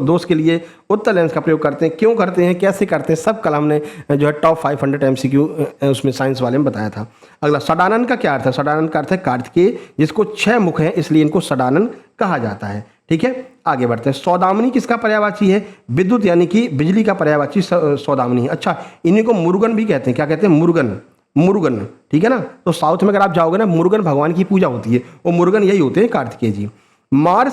दोष के लिए उत्तल लेंस का प्रयोग करते हैं। क्यों करते हैं, कैसे करते हैं, सब कल हमने जो है टॉप 500 MCQ उसमें साइंस वाले में बताया था। अगला, षडानन का क्या अर्थ है? षडानन का अर्थ है कार्तिकेय, जिसको 6 मुख हैं इसलिए इनको षडानन कहा जाता है, ठीक है। आगे बढ़ते हैं। सौदामिनी किसका पर्यायवाची है? विद्युत यानी कि बिजली का पर्यायवाची सौदामिनी है। अच्छा, इन्हीं को मुरुगन भी कहते हैं। क्या कहते हैं? मुरुगन, मुरुगन, ठीक है ना। तो साउथ में अगर आप जाओगे ना, मुरुगन भगवान की पूजा होती है, वो मुरुगन यही होते हैं, कार्तिकेय जी। मार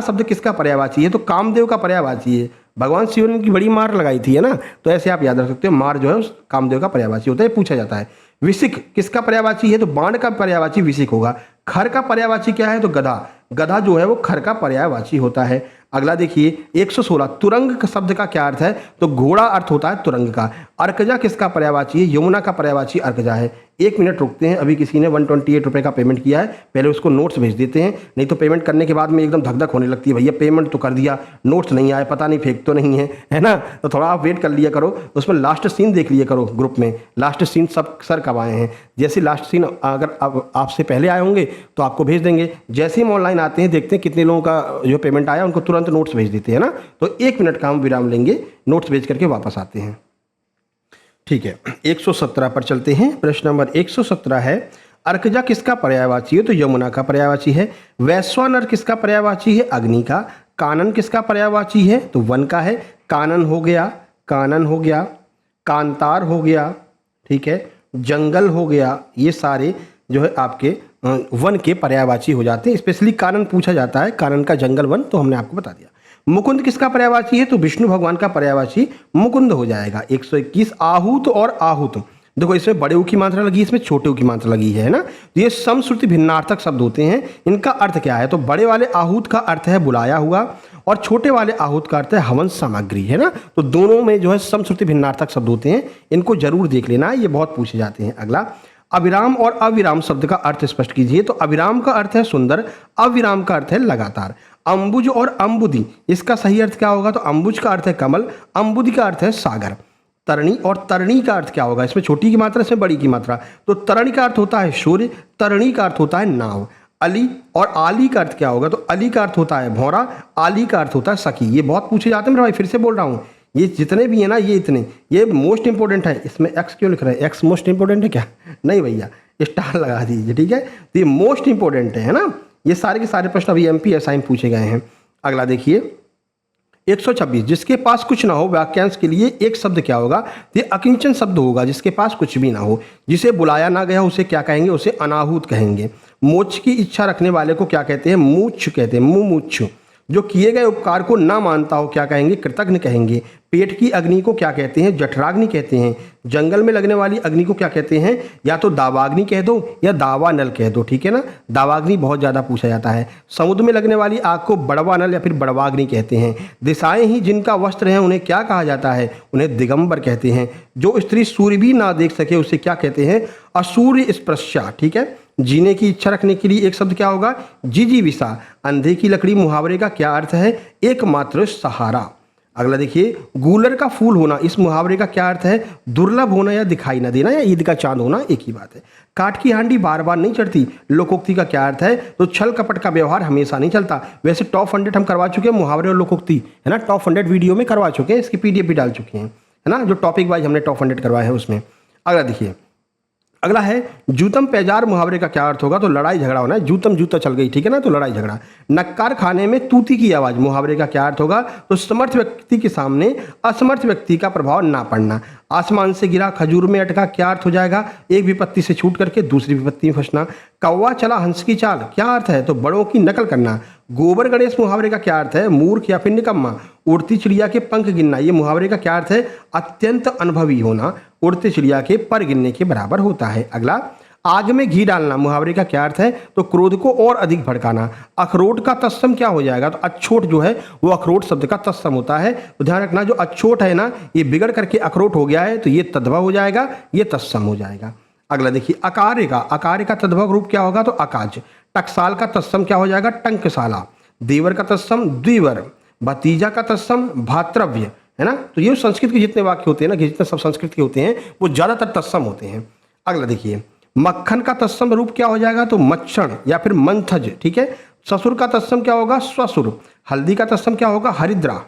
शब्द किसका पर्यायवाची है? तो कामदेव का पर्यायवाची है। भगवान शिव ने की बड़ी मार लगाई थी, है ना, तो ऐसे आप याद रख सकते हो। मार जो है कामदेव का पर्यायवाची होता है, पूछा जाता है। विसिक किसका पर्यायवाची है? तो बाण का पर्यायवाची विसिक होगा। खर का पर्यायवाची क्या है? तो गधा। गधा जो है वो खर का पर्यायवाची होता है। अगला देखिए 116, तुरंग शब्द का क्या अर्थ है? तो घोड़ा अर्थ होता है तुरंग का। अर्कजा किसका पर्यायवाची है? यमुना का पर्यायवाची अर्कजा है। 1 मिनट रुकते हैं, अभी किसी ने 128 रुपये का पेमेंट किया है, पहले उसको नोट्स भेज देते हैं, नहीं तो पेमेंट करने के बाद में एकदम धक धक होने लगती है, भैया पेमेंट तो कर दिया, नोट्स नहीं आए, पता नहीं फेंक तो नहीं है ना। तो थोड़ा आप वेट कर लिया करो, उसमें लास्ट सीन देख लिया करो ग्रुप में, लास्ट सीन सब सर कब आए हैं। जैसे लास्ट सीन अगर आपसे पहले आए होंगे तो आपको भेज देंगे, जैसे ही हम ऑनलाइन आते हैं देखते हैं कितने लोगों का जो पेमेंट आया, उनको तुरंत नोट्स भेज देते हैं ना। तो 1 मिनट का हम विराम लेंगे, नोट्स भेज करके वापस आते हैं, ठीक है। 117 पर चलते हैं। प्रश्न नंबर 117 है, अर्कजा किसका पर्यायवाची है? तो यमुना का पर्यायवाची है। वैश्वानर किसका पर्यायवाची है? अग्नि का। कानन किसका पर्यायवाची है? तो वन का है। कानन हो गया, कानन हो गया, कांतार हो गया, ठीक है, जंगल हो गया, ये सारे जो है आपके वन के पर्यायवाची हो जाते हैं। स्पेशली कानन पूछा जाता है, कानन का जंगल वन, तो हमने आपको बता दिया। मुकुंद किसका पर्यायवाची है? तो विष्णु भगवान का पर्यायवाची मुकुंद हो जाएगा। 121 आहूत और आहूत, देखो इसमें बड़े ऊ की मात्रा लगी, इसमें छोटे ऊ की मात्रा लगी है ना। तो ये समश्रुति भिन्नार्थक शब्द होते हैं। इनका अर्थ क्या है? तो बड़े वाले आहूत का अर्थ है बुलाया हुआ और छोटे वाले आहूत का अर्थ है हवन सामग्री, है ना। तो दोनों में जो है समश्रुति भिन्नार्थक शब्द होते हैं, इनको जरूर देख लेना, ये बहुत पूछे जाते हैं। अगला, अविराम और अविराम शब्द का अर्थ स्पष्ट कीजिए। तो अविराम का अर्थ है सुंदर, अविराम का अर्थ है लगातार। अंबुज और अंबुदी, इसका सही अर्थ क्या होगा? तो अंबुज का अर्थ है कमल, अंबुदी का अर्थ है सागर। तरणी और तरणी का अर्थ क्या होगा? इसमें छोटी की मात्रा, इसमें बड़ी की मात्रा। तो तरणी का अर्थ होता है सूर्य, तरणी का अर्थ होता है नाव। अली और आली का अर्थ क्या होगा? तो अली का अर्थ होता है भौरा, आली का अर्थ होता है सखी। ये बहुत पूछे जाते हैं मेरे भाई, फिर से बोल रहा हूँ, ये जितने भी है ना, ये इतने, ये मोस्ट इंपॉर्टेंट है। इसमें एक्स क्यों लिख रहे हैं? एक्स मोस्ट इंपॉर्टेंट है क्या? नहीं भैया, स्टार लगा दीजिए, ठीक है। तो ये मोस्ट इंपॉर्टेंट है ना। ये सारे के सारे प्रश्न अभी MPSI में पूछे गए हैं। अगला देखिए 126, जिसके पास कुछ ना हो वाक्यांश के लिए एक शब्द क्या होगा? ये अकिंचन शब्द होगा, जिसके पास कुछ भी ना हो, जिसे बुलाया ना गया, उसे क्या कहेंगे? उसे अनाहूत कहेंगे। मोक्ष की इच्छा रखने वाले को क्या कहते हैं? मूछ कहते हैं, मुमुक्षु। जो किए गए उपकार को ना मानता हो क्या कहेंगे? कृतघ्न कहेंगे। पेट की अग्नि को क्या कहते हैं? जठराग्नि कहते हैं। जंगल में लगने वाली अग्नि को क्या कहते हैं? या तो दावाग्नि कह दो या दावा नल कह दो, ठीक है ना। दावाग्नि बहुत ज़्यादा पूछा जाता है। समुद्र में लगने वाली आग को बड़वा नल या फिर बड़वाग्नि कहते हैं। दिशाएं ही जिनका वस्त्र है उन्हें क्या कहा जाता है? उन्हें दिगंबर कहते हैं। जो स्त्री सूर्य भी ना देख सके उसे क्या कहते हैं? असूर्य स्पृश्या, ठीक है। जीने की इच्छा रखने के लिए एक शब्द क्या होगा? जिजीविषा। अंधे की लकड़ी मुहावरे का क्या अर्थ है? एकमात्र सहारा। अगला देखिए, गूलर का फूल होना, इस मुहावरे का क्या अर्थ है? दुर्लभ होना या दिखाई न देना या ईद का चांद होना, एक ही बात है। काठ की हांडी बार बार नहीं चढ़ती, लोकोक्ति का क्या अर्थ है? तो छल कपट का व्यवहार हमेशा नहीं चलता। वैसे टॉप 100 हम करवा चुके हैं मुहावरे और लोकोक्ति, है ना। टॉप 100 वीडियो में करवा चुके हैं, इसकी PDF भी डाल चुके हैं, है ना, जो टॉपिक वाइज हमने टॉप 100 करवाए हैं उसमें। अगला देखिए, अगला है जूतम पैजार मुहावरे का क्या अर्थ होगा? तो लड़ाई झगड़ा होना है। जूतम जूता चल गई, ठीक है ना, तो लड़ाई झगड़ा। नक्कार खाने में तूती की आवाज़ मुहावरे का क्या अर्थ होगा? तो समर्थ व्यक्ति के सामने असमर्थ व्यक्ति का प्रभाव ना पड़ना। आसमान से गिरा खजूर में अटका, क्या अर्थ हो जाएगा? एक विपत्ति से छूट करके दूसरी विपत्ति में फंसना। कौवा चला हंस की चाल, क्या अर्थ है? तो बड़ों की नकल करना। गोबर गणेश मुहावरे का क्या अर्थ है? मूर्ख या फिर निकम्मा। उड़ती चिड़िया के पंख गिनना, ये मुहावरे का क्या अर्थ है? अत्यंत अनुभवी होना। उड़ती चिड़िया के पर गिनने के बराबर होता है। अगला, आग में घी डालना, मुहावरे का क्या अर्थ है? तो क्रोध को और अधिक भड़काना। अखरोट का तत्सम क्या हो जाएगा? तो अछोट जो है वो अखरोट शब्द का तत्सम होता है। तो ध्यान रखना, जो अछोट है ना, ये बिगड़ करके अखरोट हो गया है, तो ये तद्भव हो जाएगा, ये तत्सम हो जाएगा। अगला देखिए, अकार्य का तद्भव रूप क्या होगा? तो अकाज। टकसाल का तत्सम क्या हो जाएगा? टंकसाला। देवर का तत्सम द्विवर। भतीजा का तत्सम भातृव्य, है ना। तो ये संस्कृत के जितने वाक्य होते हैं ना, जितने सब संस्कृत के होते हैं, वो ज़्यादातर तत्सम होते हैं। अगला देखिए, मक्खन का तत्सम रूप क्या हो जाएगा? तो मच्छण या फिर मंथज, ठीक है। ससुर का तत्सम क्या होगा? स्वसुर। हल्दी का तत्सम क्या होगा? हरिद्रा।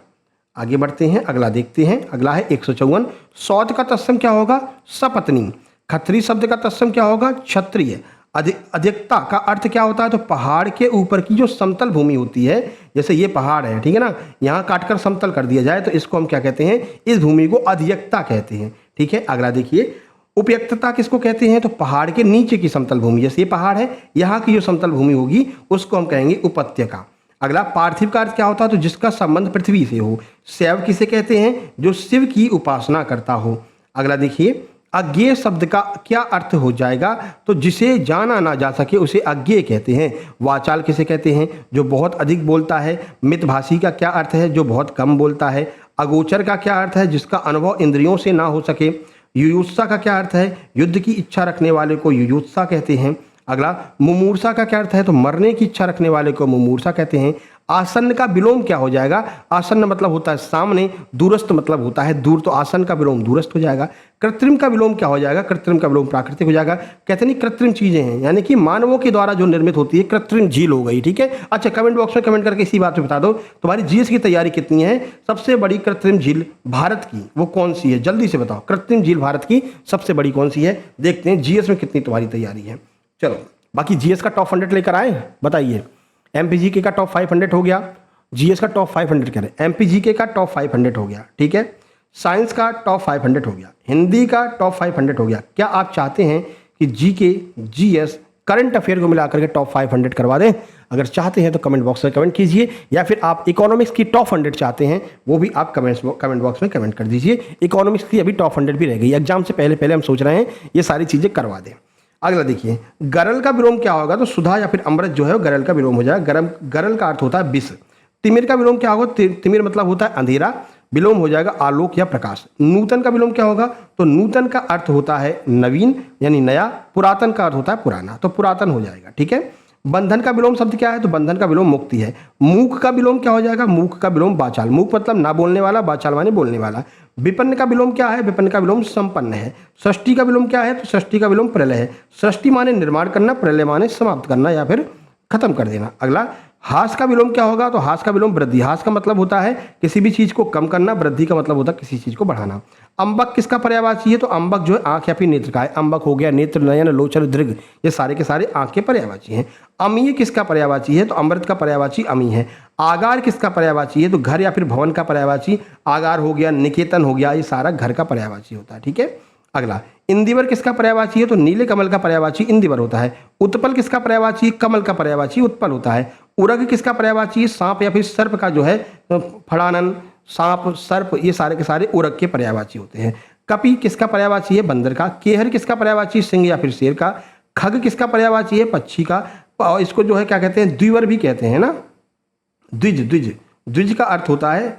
आगे बढ़ते हैं, अगला देखते हैं। अगला है 154, सौत का तत्सम क्या होगा? सपत्नी। खत्री शब्द का तत्सम क्या होगा? क्षत्रिय। अधिकता का अर्थ क्या होता है? तो पहाड़ के ऊपर की जो समतल भूमि होती है, जैसे ये पहाड़ है, ठीक है ना, यहाँ काटकर समतल कर दिया जाए तो इसको हम क्या कहते हैं? इस भूमि को अधिकता कहते हैं, ठीक है। अगला देखिए, उपयुक्तता किसको कहते हैं? तो पहाड़ के नीचे की समतल भूमि, जैसे ये पहाड़ है, यहाँ की जो समतल भूमि होगी उसको हम कहेंगे उपत्यका। अगला, पार्थिव का अर्थ क्या होता है? तो जिसका संबंध पृथ्वी से हो। शैव किसे कहते हैं? जो शिव की उपासना करता हो। अगला देखिए, अज्ञेय शब्द का क्या अर्थ हो जाएगा? तो जिसे जाना ना जा सके उसे अज्ञेय कहते हैं। वाचाल किसे कहते हैं? जो बहुत अधिक बोलता है। मितभाषी का क्या अर्थ है? जो बहुत कम बोलता है। अगोचर का क्या अर्थ है? जिसका अनुभव इंद्रियों से ना हो सके। युयुत्सा का क्या अर्थ है? युद्ध की इच्छा रखने वाले को युयुत्सा कहते हैं। अगला, मुमूर्षा का क्या अर्थ है? तो मरने की इच्छा रखने वाले को मुमूर्षा कहते हैं। आसन्न का विलोम क्या हो जाएगा? आसन्न मतलब होता है सामने, दूरस्थ मतलब होता है दूर, तो आसन्न का विलोम दूरस्थ हो जाएगा। कृत्रिम का विलोम क्या हो जाएगा? कृत्रिम का विलोम प्राकृतिक हो जाएगा। कहते नहीं कृत्रिम चीजें हैं, यानी कि मानवों के द्वारा जो निर्मित होती है, कृत्रिम झील हो गई, ठीक है। अच्छा, कमेंट बॉक्स में कमेंट करके इसी बात पे बता दो तुम्हारी GS की तैयारी कितनी है। सबसे बड़ी कृत्रिम झील भारत की वो कौन सी है? जल्दी से बताओ, कृत्रिम झील भारत की सबसे बड़ी कौन सी है? देखते हैं GS में कितनी तुम्हारी तैयारी है। चलो, बाकी GS का टॉप 100 लेकर आए, बताइए। MPGK का टॉप 500 हो गया, जीएस का टॉप 500 करें, एमपी जीके का टॉप 500 हो गया, ठीक है, साइंस का टॉप 500 हो गया, हिंदी का टॉप 500 हो गया। क्या आप चाहते हैं कि जीके, जीएस, करंट अफेयर को मिलाकर के टॉप 500 करवा दें? अगर चाहते हैं तो कमेंट बॉक्स में कमेंट कीजिए, या फिर आप इकोनॉमिक्स की टॉप 100 चाहते हैं वो भी आप कमेंट बॉक्स में कमेंट कर दीजिए। इकोनॉमिक्स की अभी टॉप 100 भी रह गई, एग्जाम से पहले पहले हम सोच रहे हैं ये सारी चीज़ें करवा दें। अगला देखिए, गरल का विलोम क्या होगा? तो सुधा या फिर अमृत जो है वो गरल का विलोम हो जाएगा। गरल का अर्थ होता है विष। तिमिर का विलोम क्या होगा? तिमिर मतलब होता है अंधेरा, विलोम हो जाएगा आलोक या प्रकाश। नूतन का विलोम क्या होगा? तो नूतन का अर्थ होता है नवीन यानी नया, पुरातन का अर्थ होता है पुराना, तो पुरातन हो जाएगा, ठीक है। बंधन का विलोम शब्द क्या है? तो बंधन का विलोम मुक्ति है। मूक का विलोम क्या हो जाएगा? मूक का विलोम वाचाल। मूक मतलब ना बोलने वाला, वाचाल माने बोलने वाला। विपन्न का विलोम क्या है? विपन्न का विलोम संपन्न है। सृष्टि का विलोम क्या है? तो सृष्टि का विलोम प्रलय है। सृष्टि माने निर्माण करना, प्रलय माने समाप्त करना या फिर खत्म कर देना। अगला, हास का विलोम क्या होगा? तो हास का विलोम वृद्धि। हास का मतलब होता है किसी भी चीज को कम करना, वृद्धि का मतलब होता है किसी चीज को बढ़ाना। अंबक किसका पर्यायवाची है? तो अंबक जो है आंख या फिर नेत्र का है। अंबक हो गया नेत्र, नयन, लोचन, दृग, ये सारे के सारे आंख के पर्यायवाची हैं। अमीय किसका पर्यायवाची है? तो अमृत का पर्यायवाची अमी है। आगार किसका पर्यायवाची है? तो घर या फिर भवन का पर्यायवाची आगार हो गया, निकेतन हो गया, ये सारा घर का पर्यायवाची होता है, ठीक है। अगला, इंदिवर किसका पर्यायवाची है? तो नीले कमल का पर्यायवाची इंदिवर होता है। उत्पल किसका पर्यायवाची? कमल का पर्यायवाची उत्पल होता है। उरग किसका पर्यायवाची? सांप या फिर सर्प का जो है फड़ानन, सांप, सर्प, ये सारे के सारे उरग के पर्यायवाची होते हैं। कपि किसका पर्यायवाची है? बंदर का। केहर किसका पर्यायवाची? सिंह या फिर शेर का। खग किसका पर्यायवाची है? पक्षी का। और इसको जो है क्या कहते हैं? द्विवर भी कहते हैं ना, द्विज। द्विज, द्विज का अर्थ होता है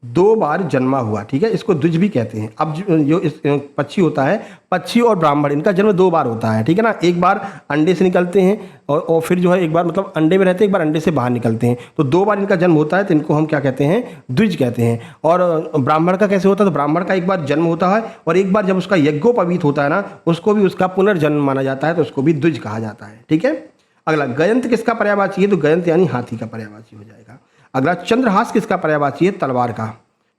दो बार जन्मा हुआ, ठीक है, इसको द्विज भी कहते हैं। अब जो इस पक्षी होता है, पक्षी और ब्राह्मण, इनका जन्म दो बार होता है, ठीक है ना। एक बार अंडे से निकलते हैं और फिर जो है एक बार मतलब अंडे में रहते हैं, एक बार अंडे से बाहर निकलते हैं, तो दो बार इनका जन्म होता है, तो इनको हम क्या कहते हैं? द्विज कहते हैं। और ब्राह्मण का कैसे होता है? तो ब्राह्मण का एक बार जन्म होता है और एक बार जब उसका यज्ञोपवीत होता है ना, उसको भी उसका पुनर्जन्म माना जाता है, तो उसको भी द्विज कहा जाता है, ठीक है। अगला, गयंत किसका पर्यायवाची है? तो गयंत यानी हाथी का पर्यायवाची हो जाएगा। अगला, चंद्रहास किसका पर्यायवाची है? तलवार का,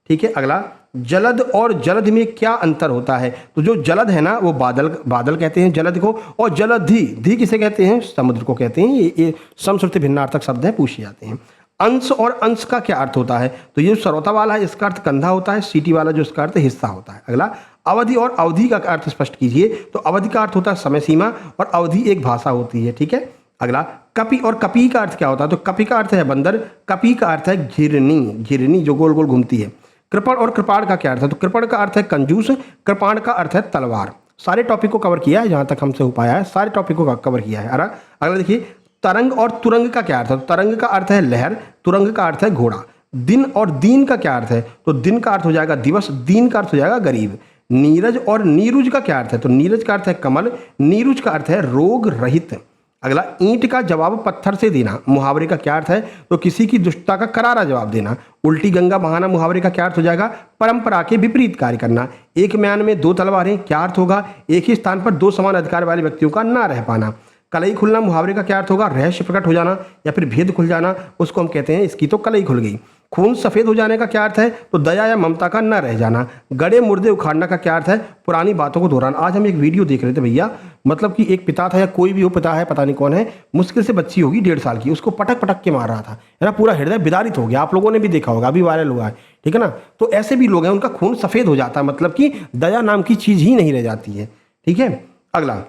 ठीक है। अगला, जलद और जलद में क्या अंतर होता है? तो जो जलद है ना वो बादल कहते हैं जलद को, और जलधि, धी किसे कहते हैं? समुद्र को कहते हैं। ये समश्रुति भिन्नार्थक शब्द है, पूछे जाते हैं। अंश और अंश का क्या अर्थ होता है? तो ये सरौता वाला है इसका अर्थ कंधा होता है, सीटी वाला जो इसका अर्थ हिस्सा होता है। अगला, अवधि और अवधि का अर्थ स्पष्ट कीजिए। तो अवधि का अर्थ होता है समय सीमा और अवधि एक भाषा होती है, ठीक है। अगला, कपि और कपी का अर्थ क्या होता है? तो कपि का अर्थ है बंदर, कपी का अर्थ है घिरनी, घिरनी जो गोल गोल घूमती है। कृपण और कृपाण का क्या अर्थ है? तो कृपण का अर्थ है कंजूस, कृपाण का अर्थ है तलवार। सारे टॉपिक को कवर किया है जहां तक हमसे हो पाया है, सारे टॉपिक को कवर किया है। अगला देखिए, तरंग और तुरंग का क्या अर्थ है? तो तरंग का अर्थ है लहर, तुरंग का अर्थ है घोड़ा। दिन और दीन का क्या अर्थ है? तो दिन का अर्थ हो जाएगा दिवस, दीन का अर्थ हो जाएगा गरीब। नीरज और नीरुज का क्या अर्थ है? तो नीरज का अर्थ है कमल, नीरुज का अर्थ है रोग रहित। अगला, ईंट का जवाब पत्थर से देना, मुहावरे का क्या अर्थ है? तो किसी की दुष्टता का करारा जवाब देना। उल्टी गंगा बहाना, मुहावरे का क्या अर्थ हो जाएगा? परंपरा के विपरीत कार्य करना। एक म्यान में दो तलवारें, क्या अर्थ होगा? एक ही स्थान पर दो समान अधिकार वाले व्यक्तियों का ना रह पाना। कलई खुलना, मुहावरे का क्या अर्थ होगा? रहस्य प्रकट हो जाना या फिर भेद खुल जाना, उसको हम कहते हैं इसकी तो कलई खुल गई। खून सफेद हो जाने का क्या अर्थ है? तो दया या ममता का न रह जाना। गड़े मुर्दे उखाड़ना का क्या अर्थ है? पुरानी बातों को दोहराना। आज हम एक वीडियो देख रहे थे भैया, मतलब कि एक पिता था या कोई भी वो पिता है, पता नहीं कौन है, मुश्किल से बच्ची होगी 1.5 साल की, उसको पटक पटक के मार रहा था, है ना। पूरा हृदय विदारित हो गया, आप लोगों ने भी देखा होगा, अभी वायरल हुआ है, ठीक है ना। तो ऐसे भी लोग हैं, उनका खून सफेद हो जाता है, मतलब कि दया नाम की चीज ही नहीं रह जाती है, ठीक है। अगला,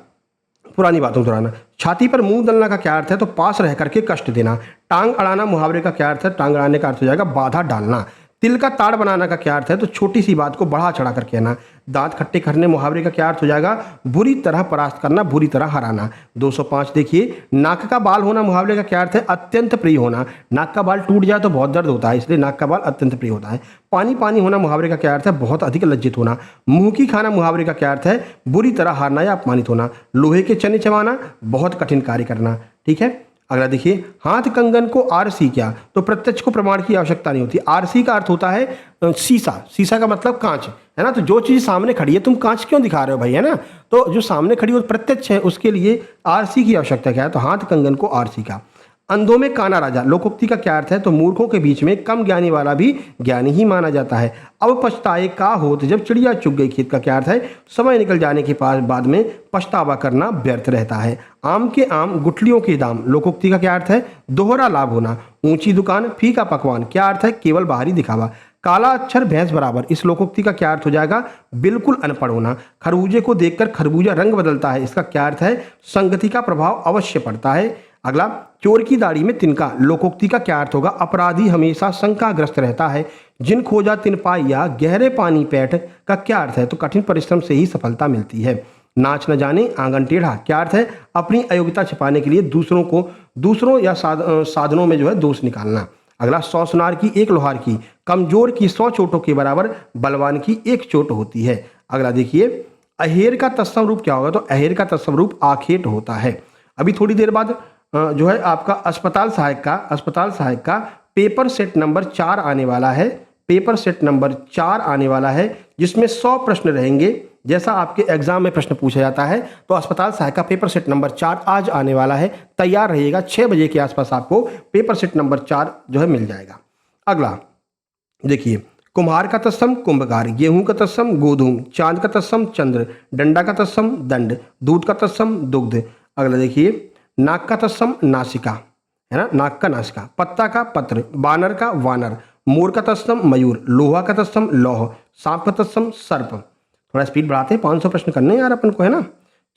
पुरानी बातों दोहराना। छाती पर मुंह दलना का क्या अर्थ है? तो पास रह करके कष्ट देना। टांग अड़ाना, मुहावरे का क्या अर्थ है? टांग अड़ाने का अर्थ हो जाएगा बाधा डालना। तिल का ताड़ बनाना का क्या अर्थ है? तो छोटी सी बात को बढ़ा चढ़ा कर कहना। दांत खट्टे करने, मुहावरे का क्या अर्थ हो जाएगा? बुरी तरह परास्त करना, बुरी तरह हराना। 205 देखिए, नाक का बाल होना, मुहावरे का क्या अर्थ है? अत्यंत प्रिय होना। नाक का बाल टूट जाए तो बहुत दर्द होता है, इसलिए नाक का बाल अत्यंत प्रिय होता है। पानी पानी होना, मुहावरे का क्या अर्थ है? बहुत अधिक लज्जित होना। मुंह की खाना, मुहावरे का क्या अर्थ है? बुरी तरह हारना या अपमानित होना। लोहे के चने चबाना, बहुत कठिन कार्य करना, ठीक है। अगला देखिए, हाथ कंगन को आरसी क्या? तो प्रत्यक्ष को प्रमाण की आवश्यकता नहीं होती। आरसी का अर्थ होता है शीशा, शीशा का मतलब कांच, है ना। तो जो चीज सामने खड़ी है, तुम कांच क्यों दिखा रहे हो भाई, है ना। तो जो सामने खड़ी है वो प्रत्यक्ष है, उसके लिए आरसी की आवश्यकता क्या है? तो हाथ कंगन को आरसी का। अंधों में काना राजा, लोकोक्ति का क्या अर्थ है? तो मूर्खों के बीच में कम ज्ञानी वाला भी ज्ञानी ही माना जाता है। अब पछताए का होत जब चिड़िया चुग गई खेत का क्या अर्थ है? समय निकल जाने के बाद में पछतावा करना व्यर्थ रहता है। आम के आम गुठलियों के दाम, लोकोक्ति का क्या अर्थ है? दोहरा लाभ होना। ऊंची दुकान फीका पकवान, क्या अर्थ है? केवल बाहरी दिखावा। काला अक्षर भैंस बराबर, इस लोकोक्ति का क्या अर्थ हो जाएगा? बिल्कुल अनपढ़ होना। खरबूजे को देखकर खरबूजा रंग बदलता है, इसका क्या अर्थ है? संगति का प्रभाव अवश्य पड़ता है। अगला, चोर की दाढ़ी में तिनका, लोकोक्ति का क्या अर्थ होगा? अपराधी हमेशा शंकाग्रस्त रहता है। जिन खोजा तिन पाया, गहरे पानी पैठ का क्या अर्थ है? तो कठिन परिश्रम से ही सफलता मिलती है। नाच न जाने आंगन टेढ़ा, क्या अर्थ है? अपनी अयोग्यता छिपाने के लिए दूसरों या साधनों में जो है दोष निकालना। अगला, 100 सुनार की एक लोहार की, कमजोर की 100 चोटों के बराबर बलवान की एक चोट होती है। अगला देखिए, अहेर का तत्सम रूप क्या होगा? तो अहेर का तत्सम रूप आखेट होता है। अभी थोड़ी देर बाद जो है आपका अस्पताल सहायक का पेपर सेट नंबर 4 आने वाला है। पेपर सेट नंबर 4 आने वाला है जिसमें 100 प्रश्न रहेंगे। जैसा आपके एग्जाम में प्रश्न पूछा जाता है, तो अस्पताल सहायक का पेपर सेट नंबर 4 आज आने वाला है। तैयार रहिएगा, 6 बजे के आसपास आपको पेपर सेट नंबर 4 जो है मिल जाएगा। अगला देखिए, कुम्हार का तत्सम कुंभकार, गेहूं का तत्सम गोधूम, चांद का तत्सम चंद्र, डंडा का तत्सम दंड, दूध का तत्सम दुग्ध। अगला देखिए, नाक का तत्सम नासिका, है ना, नाक का नासिका। पत्ता का पत्र, बानर का वानर, मोर का तत्सम मयूर, लोहा का तत्सम लौह, सांप का तत्सम सर्प। थोड़ा स्पीड बढ़ाते हैं, 500 प्रश्न करने यार अपन को, है ना।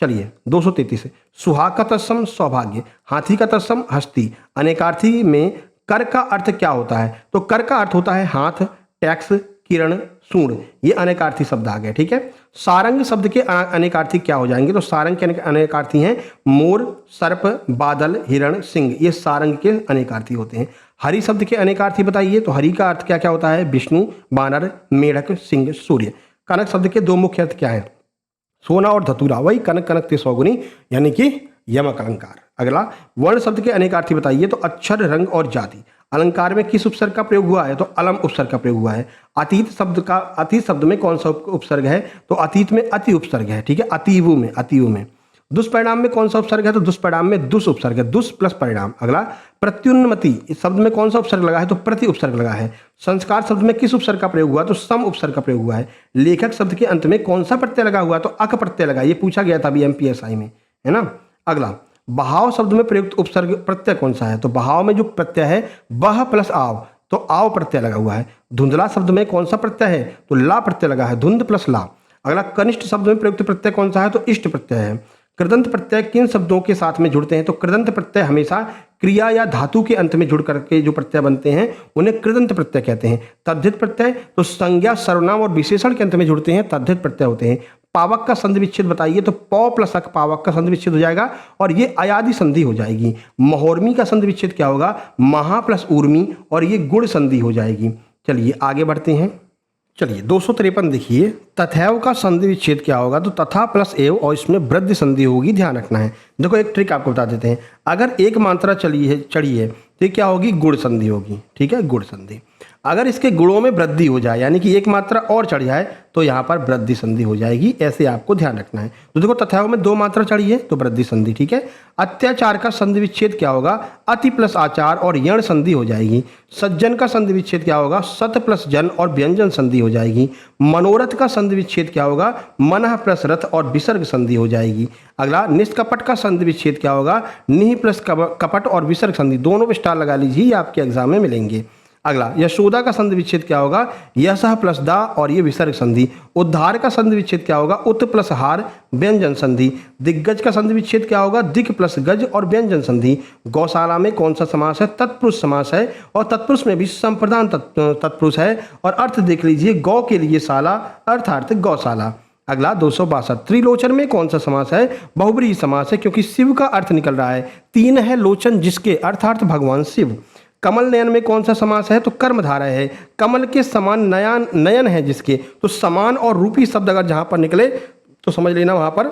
चलिए 233। सुहाग का तत्सम सौभाग्य, हाथी का तत्सम हस्ती। अनेकार्थी में कर का अर्थ क्या होता है? तो कर का अर्थ होता है हाथ, टैक्स, किरण, सूंड, ये अनेकार्थी शब्द आ गए, ठीक है। सारंग शब्द के अनेकार्थी क्या हो जाएंगे? तो सारंग के अनेकार्थी हैं मोर, सर्प, बादल, हिरण, सिंह, ये सारंग के अनेकार्थी होते हैं। हरि शब्द के अनेकार्थी बताइए, तो हरि का अर्थ क्या क्या होता है? विष्णु, बानर, मेढक, सिंह, सूर्य। कनक शब्द के 2 मुख्य अर्थ क्या है? सोना और धतूरा, वही कनक कनक ते सौगुनी, यानी कि यमक अलंकार। अगला, वर्ण शब्द के अनेकार्थी बताइए, तो अक्षर, रंग और जाति। अलंकार में किस उपसर्ग का प्रयोग हुआ है? तो अलम उपसर्ग का प्रयोग हुआ है। अतीत शब्द में कौन सा उपसर्ग है? तो अतीत में अति उपसर्ग है, ठीक है, अतीव में। दुष्परिणाम में कौन सा उपसर्ग है? तो दुष्परिणाम में दुष् उपसर्ग है, दुष् प्लस परिणाम। अगला, प्रत्युन्नति इस शब्द में कौन सा उपसर्ग लगा है? तो प्रति उपसर्ग लगा है। संस्कार शब्द में किस उपसर्ग का प्रयोग हुआ? तो सम उपसर्ग का प्रयोग हुआ है। लेखक शब्द के अंत में कौन सा प्रत्यय लगा हुआ? तो अक प्रत्यय लगा, ये पूछा गया था अभी MPSI में, है ना। अगला, बहाव शब्द में प्रयुक्त उपसर्ग प्रत्यय कौन सा है? तो बहाव में जो प्रत्यय है बह प्लस आव, तो आव प्रत्यय लगा हुआ है। धुंधला शब्द में कौन सा प्रत्यय है? तो ला प्रत्यय लगा है, धुंध प्लस ला। अगला, कनिष्ठ शब्द में प्रयुक्त प्रत्यय कौन सा है? तो इष्ट प्रत्यय है। कृदंत प्रत्यय किन शब्दों के साथ में जुड़ते हैं? तो कृदंत प्रत्यय हमेशा क्रिया या धातु के अंत में जुड़ करके जो प्रत्यय बनते हैं उन्हें कृदंत प्रत्यय कहते हैं। तद्धित प्रत्यय तो संज्ञा, सर्वनाम और विशेषण के अंत में जुड़ते हैं, तद्धित प्रत्यय होते हैं। पावक का संधि विच्छेद बताइए, तो पौ प्लस अक पावक का संधि विच्छेद हो जाएगा और ये अयादि संधि हो जाएगी। महोर्मी का संधि विच्छेद क्या होगा? महा प्लस ऊर्मी, और ये गुण संधि हो जाएगी। चलिए आगे बढ़ते हैं। चलिए 253 देखिए, तथैव का संधि विच्छेद क्या होगा? तो तथा प्लस एव, और इसमें वृद्धि संधि होगी, ध्यान रखना है। देखो एक ट्रिक आपको बता देते हैं, अगर एक मात्रा चढ़ी है तो क्या होगी? गुण संधि होगी, ठीक है, गुण संधि। अगर इसके गुणों में वृद्धि हो जाए, यानी कि एक मात्रा और चढ़ जाए, तो यहाँ पर वृद्धि संधि हो जाएगी, ऐसे आपको ध्यान रखना है। तो देखो तथैव में 2 मात्रा चढ़ी है तो वृद्धि संधि, ठीक है। अत्याचार का संधि विच्छेद क्या होगा? अति प्लस आचार और यण संधि हो जाएगी। सज्जन का संधि विच्छेद क्या होगा? सत प्लस जन और व्यंजन संधि हो जाएगी। मनोरथ का संधि विच्छेद क्या होगा? मनः प्लस रथ और विसर्ग संधि हो जाएगी। अगला, निष्कपट का संधि विच्छेद क्या होगा? निह प्लस कपट और विसर्ग संधि, दोनों पे स्टार लगा लीजिए, आपके एग्जाम में मिलेंगे। अगला, यशोदा का संधि विच्छेद क्या होगा? यशः प्लस दा और ये विसर्ग संधि। उद्धार का संधि विच्छेद क्या होगा? उत प्लस हार व्यंजन संधि। दिग्गज का संधि विच्छेद क्या होगा? दिक प्लस गज और व्यंजन संधि। गौशाला में कौन सा समास है? तत्पुरुष समास है, और तत्पुरुष में भी संप्रदान तत्पुरुष है। और अर्थ देख लीजिए, गौ के लिए शाला अर्थात गौशाला। अगला 262, त्रिलोचन में कौन सा समास है? बहुब्रीहि समास है, क्योंकि शिव का अर्थ निकल रहा है। 3 है लोचन जिसके, अर्थात भगवान शिव। कमल नयन में कौन सा समास है? तो कर्मधारय है। कमल के समान नयन है जिसके, तो समान और रूपी शब्द अगर जहां पर निकले तो समझ लेना वहां पर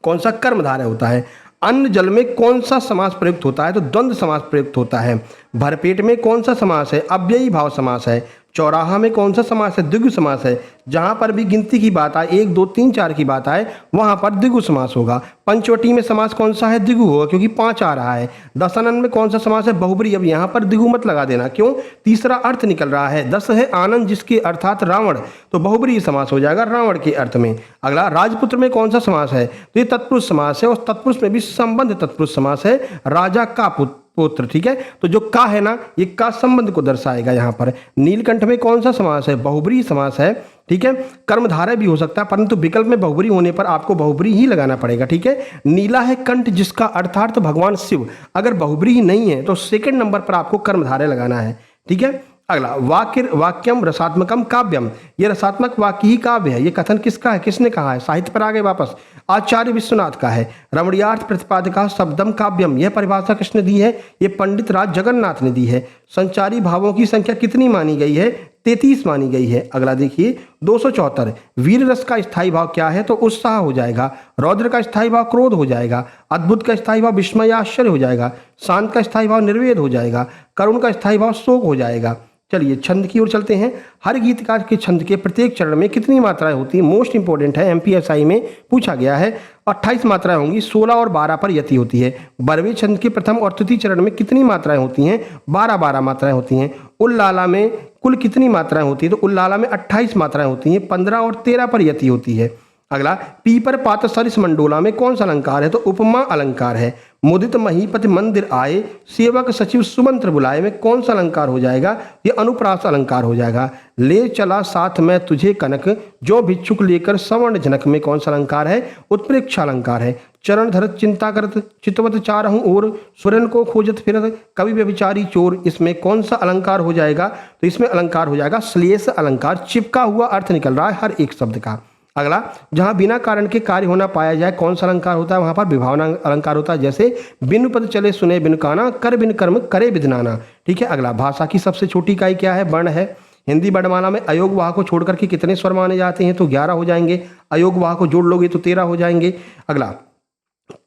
कौन सा कर्मधारय होता है। अन्न जल में कौन सा समास प्रयुक्त होता है? तो द्वंद्व समास प्रयुक्त होता है। भरपेट में कौन सा समास है? अव्ययी भाव समास है। चौराहा में कौन सा समास है? द्विगु समास है। जहां पर भी गिनती की बात आए, 1 2 3 4 की बात आए, वहां पर द्विगु समास होगा। पंचवटी में समास कौन सा है? द्विगु होगा, क्योंकि 5 आ रहा है। दशानन में कौन सा समास है? बहुब्री। अब यहां पर द्विगु मत लगा देना, क्यों? तीसरा अर्थ निकल रहा है। 10 है आनंद जिसके अर्थात रावण, तो बहुब्री समास हो जाएगा रावण के अर्थ में। अगला, राजपुत्र में कौन सा समास है? तो ये तत्पुरुष समास है, और तत्पुरुष में भी संबंध तत्पुरुष समास है, राजा का पुत्र। ठीक है, तो जो का है ना, ये का संबंध को दर्शाएगा यहाँ पर। नीलकंठ में कौन सा समास है? बहुब्री समास है। ठीक है, कर्मधारय भी हो सकता है, परंतु विकल्प में बहुब्री होने पर आपको बहुब्री ही लगाना पड़ेगा। ठीक है, नीला है कंठ जिसका अर्थार्थ भगवान शिव, अगर बहुब्री ही नहीं है तो सेकंड नंबर पर आपको कर्मधारय लगाना है। ठीक है, अगला, वाक्यम रसात्मकम काव्यम, ये रसात्मक वाक्य ही काव्य है। ये कथन किसका है? किसने कहा है? साहित्य पर आ गए वापस, आचार्य विश्वनाथ का है। रमणीयार्थ प्रतिपादका शब्दम काव्यम, यह परिभाषा किसने दी है? ये पंडित राज जगन्नाथ ने दी है। संचारी भावों की संख्या कितनी मानी गई है? 33 मानी गई है। अगला देखिए 274, वीर रस का स्थायी भाव क्या है? तो उत्साह हो जाएगा। रौद्र का स्थायी भाव क्रोध हो जाएगा। अद्भुत का स्थायी भाव विस्मय या आश्चर्य हो जाएगा। शांत का स्थायी भाव निर्वेद हो जाएगा। करुण का स्थायी भाव शोक हो जाएगा। चलिए छंद की ओर चलते हैं। हर गीतकार के छंद के प्रत्येक चरण में कितनी मात्राएं होती हैं? मोस्ट इंपोर्टेंट है, एमपीएसआई में पूछा गया है। 28 मात्राएं होंगी, 16 और 12 पर यति होती है। 12वें छंद के प्रथम और तृतीय चरण में कितनी मात्राएं होती हैं? 12 मात्राएं होती हैं। उल्लाला में कुल कितनी मात्राएं होती है? तो उल्लाला में 28 मात्राएं होती हैं, 15 और 13 पर यति होती है। अगला, पीपर पात सरिस मंडोला में कौन सा अलंकार है? तो उपमा अलंकार है। मुदित महीपति मंदिर आए, सेवक सचिव सुमंत्र बुलाए में कौन सा अलंकार हो जाएगा? ये अनुप्रास अलंकार हो जाएगा। ले चला साथ में तुझे कनक, जो भिक्षुक लेकर सवर्ण जनक में कौन सा अलंकार है? उत्प्रेक्षा अलंकार है। चरण धरत चिंता करत, चितवत चारहूं ओर, सुरन को खोजत फिरत, कवि व्यभिचारी चोर, इसमें कौन सा अलंकार हो जाएगा? तो इसमें अलंकार हो जाएगा श्लेष अलंकार। चिपका हुआ अर्थ निकल रहा है हर एक शब्द का। अगला, जहां बिना कारण के कार्य होना पाया जाए कौन सा अलंकार होता है? वहां पर विभावना अलंकार होता है। जैसे बिनु पद चले सुने बिनु काना, कर बिन कर्म करे विधनाना। ठीक है, अगला, भाषा की सबसे छोटी इकाई क्या है? वर्ण है। हिंदी वर्णमाला में अयोग वाह को छोड़ करके कितने स्वर माने जाते हैं? तो 11 हो जाएंगे। अयोग वाह को जोड़ लोगे तो 13 हो जाएंगे। अगला,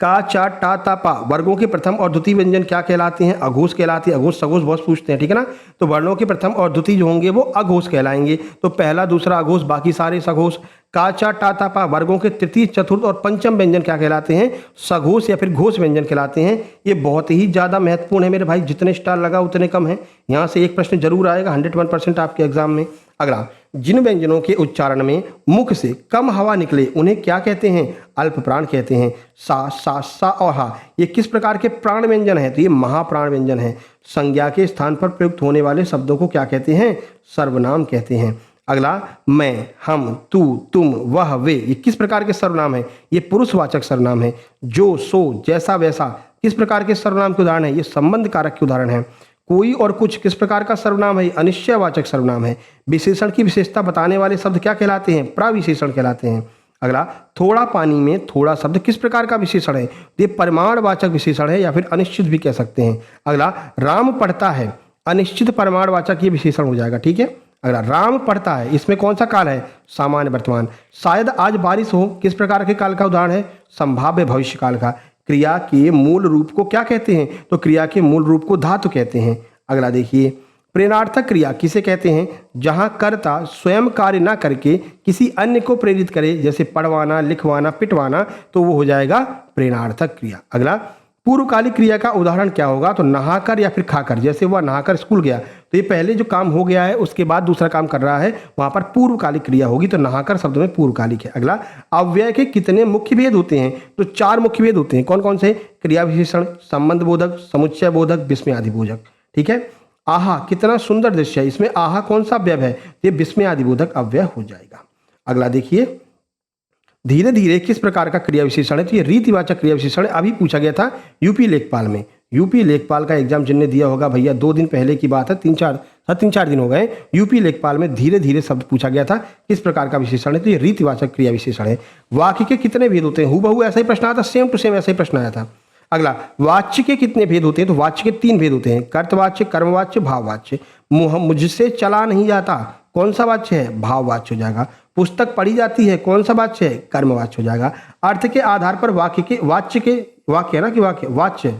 का चा टा ता पा वर्गों के प्रथम और द्वितीय व्यंजन क्या कहलाते हैं? अघोष कहलाते हैं। अघोष सघोष बहुत पूछते हैं, ठीक है ना। तो वर्णों के प्रथम और द्वितीय जो होंगे वो अघोष कहलाएंगे। तो पहला दूसरा अघोष, बाकी सारे सघोष। का चा टा ता पा वर्गों के तृतीय चतुर्थ और पंचम व्यंजन क्या कहलाते हैं? सघोष या फिर घोष व्यंजन कहलाते हैं। ये बहुत ही ज़्यादा महत्वपूर्ण है मेरे भाई, जितने स्टार लगा उतने कम है। यहाँ से एक प्रश्न जरूर आएगा 101% आपके एग्जाम में। अगला, जिन व्यंजनों के उच्चारण में मुख से कम हवा निकले उन्हें क्या कहते हैं? अल्प प्राण कहते हैं। सा सा सा और हा, ये किस प्रकार के प्राण व्यंजन है? तो ये महाप्राण व्यंजन है। संज्ञा के स्थान पर प्रयुक्त होने वाले शब्दों को क्या कहते हैं? सर्वनाम कहते हैं। अगला, मैं, हम, तू, तुम, वह, वे, ये किस प्रकार के सर्वनाम है? ये पुरुषवाचक सर्वनाम है। जो, सो, जैसा, वैसा किस प्रकार के सर्वनाम के उदाहरण है? ये संबंध कारक के उदाहरण है। कोई और कुछ किस प्रकार का सर्वनाम है? अनिश्चयवाचक सर्वनाम है। विशेषण की विशेषता बताने वाले शब्द क्या कहलाते हैं? प्रविशेषण कहलाते हैं। अगला, थोड़ा पानी में थोड़ा शब्द किस प्रकार का विशेषण है? ये परिमाणवाचक विशेषण है या फिर अनिश्चित भी कह सकते हैं। अगला, राम पढ़ता है, अनिश्चित परिमाणवाचक ये विशेषण हो जाएगा। ठीक है, अगला, राम पढ़ता है, इसमें कौन सा काल है? सामान्य वर्तमान। शायद आज बारिश हो, किस प्रकार के काल का उदाहरण है? संभाव्य भविष्य काल का। क्रिया के मूल रूप को क्या कहते हैं? तो क्रिया के मूल रूप को धातु कहते हैं। अगला देखिए, प्रेरणार्थक क्रिया किसे कहते हैं? जहां कर्ता स्वयं कार्य ना करके किसी अन्य को प्रेरित करे, जैसे पढ़वाना, लिखवाना, पिटवाना, तो वो हो जाएगा प्रेरणार्थक क्रिया। अगला, पूर्वकालिक क्रिया का उदाहरण क्या होगा? तो नहाकर या फिर खाकर। जैसे वह नहाकर स्कूल गया, तो ये पहले जो काम हो गया है उसके बाद दूसरा काम कर रहा है, वहां पर पूर्वकालिक क्रिया होगी। तो नहाकर शब्द में पूर्वकालिक है। अगला, अव्यय के कितने मुख्य भेद होते हैं? तो 4 मुख्य भेद होते हैं। कौन कौन से? क्रिया विशेषण, संबंध बोधक, समुच्चय बोधक, विस्मय आदि बोधक। ठीक है, आहा कितना सुंदर दृश्य है, इसमें आहा कौन सा अव्यय है? ये विस्मय आदि बोधक अव्यय हो जाएगा। अगला देखिए, धीरे धीरे किस प्रकार का क्रिया विशेषण है? तो ये रीतिवाचक क्रिया विशेषण है। अभी पूछा गया था यूपी लेखपाल में। यूपी लेखपाल का एग्जाम जिनने दिया होगा भैया, 2 दिन पहले की बात है, 3-4 दिन हो गए। यूपी लेखपाल में धीरे धीरे शब्द पूछा गया था, किस प्रकार का विशेषण है? तो ये रीतिवाचक क्रिया विशेषण है। वाक्य के कितने भेद होते हैं? हूबहू ऐसा ही प्रश्न आया था, सेम टू सेम ऐसा ही प्रश्न आया था। अगला, वाच्य के कितने भेद होते हैं? तो वाच्य के 3 भेद होते हैं, कर्तवाच्य, कर्मवाच्य, भाववाच्य। मुझसे चला नहीं जाता, कौन सा वाच्य है? भाववाच्य हो जाएगा। पुस्तक पढ़ी जाती है, कौन सा वाच्य है? कर्मवाच्य हो जाएगा। अर्थ के आधार पर वाक्य के, वाक्य है ना कि वाक्य, वाच्य।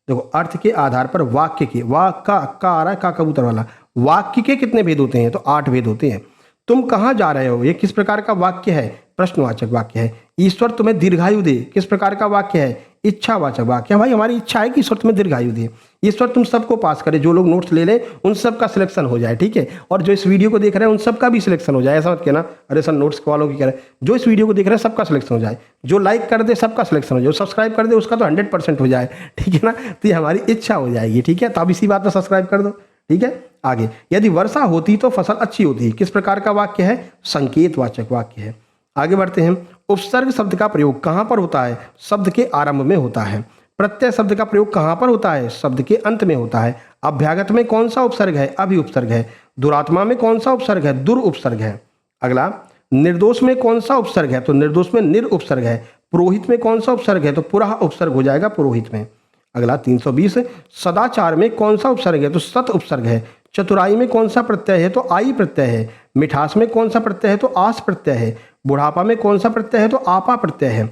देखो, अर्थ के आधार पर वाक्य के, का आ रहा है, का कबूतर वाला, वाक्य के कितने भेद होते हैं? तो 8 भेद होते हैं। तुम कहाँ जा रहे हो? ये किस प्रकार का वाक्य है? प्रश्नवाचक वाक्य है। ईश्वर तुम्हें दीर्घायु दे, किस प्रकार का वाक्य है? इच्छावाचक वाक्य है। भाई हमारी इच्छा है कि ईश्वर तुम्हें दीर्घायु दे। ईश्वर तुम सबको पास करे, जो लोग नोट्स ले लें उन सब का सिलेक्शन हो जाए, ठीक है। और जो इस वीडियो को देख रहे हैं उन सब का भी सिलेक्शन हो जाए। ऐसा मत कहना अरे सर नोट्स वालों की कह रहे हैं, जो इस वीडियो को देख रहे हैं सबका सिलेक्शन हो जाए, जो लाइक कर दे सबका सिलेक्शन हो जाए, जो सब्सक्राइब कर दे उसका तो 100% हो जाए, ठीक है ना। तो ये हमारी इच्छा हो जाएगी, ठीक है। तो अब इसी बात पर सब्सक्राइब कर दो, ठीक है। आगे, यदि वर्षा होती तो फसल अच्छी होती, किस प्रकार का वाक्य है? संकेतवाचक वाक्य है। आगे बढ़ते हैं। उपसर्ग शब्द का प्रयोग कहाँ पर होता है? शब्द के आरंभ में होता है। प्रत्यय शब्द का प्रयोग कहाँ पर होता है? शब्द के अंत में होता है। अभ्यागत में कौन सा उपसर्ग है? अभि उपसर्ग है। दुरात्मा में कौन सा उपसर्ग है? दुर उपसर्ग है। अगला, निर्दोष में कौन सा उपसर्ग है? तो निर्दोष में निर उपसर्ग है। पुरोहित में कौन सा उपसर्ग है? तो पुरः उपसर्ग हो जाएगा पुरोहित में। अगला 320, सदाचार में कौन सा उपसर्ग है? तो सत उपसर्ग है। चतुराई में कौन सा प्रत्यय है? तो आई प्रत्यय है। मिठास में कौन सा प्रत्यय है? तो आस प्रत्यय है। बुढ़ापा में कौन सा प्रत्यय है? तो आपा प्रत्यय है।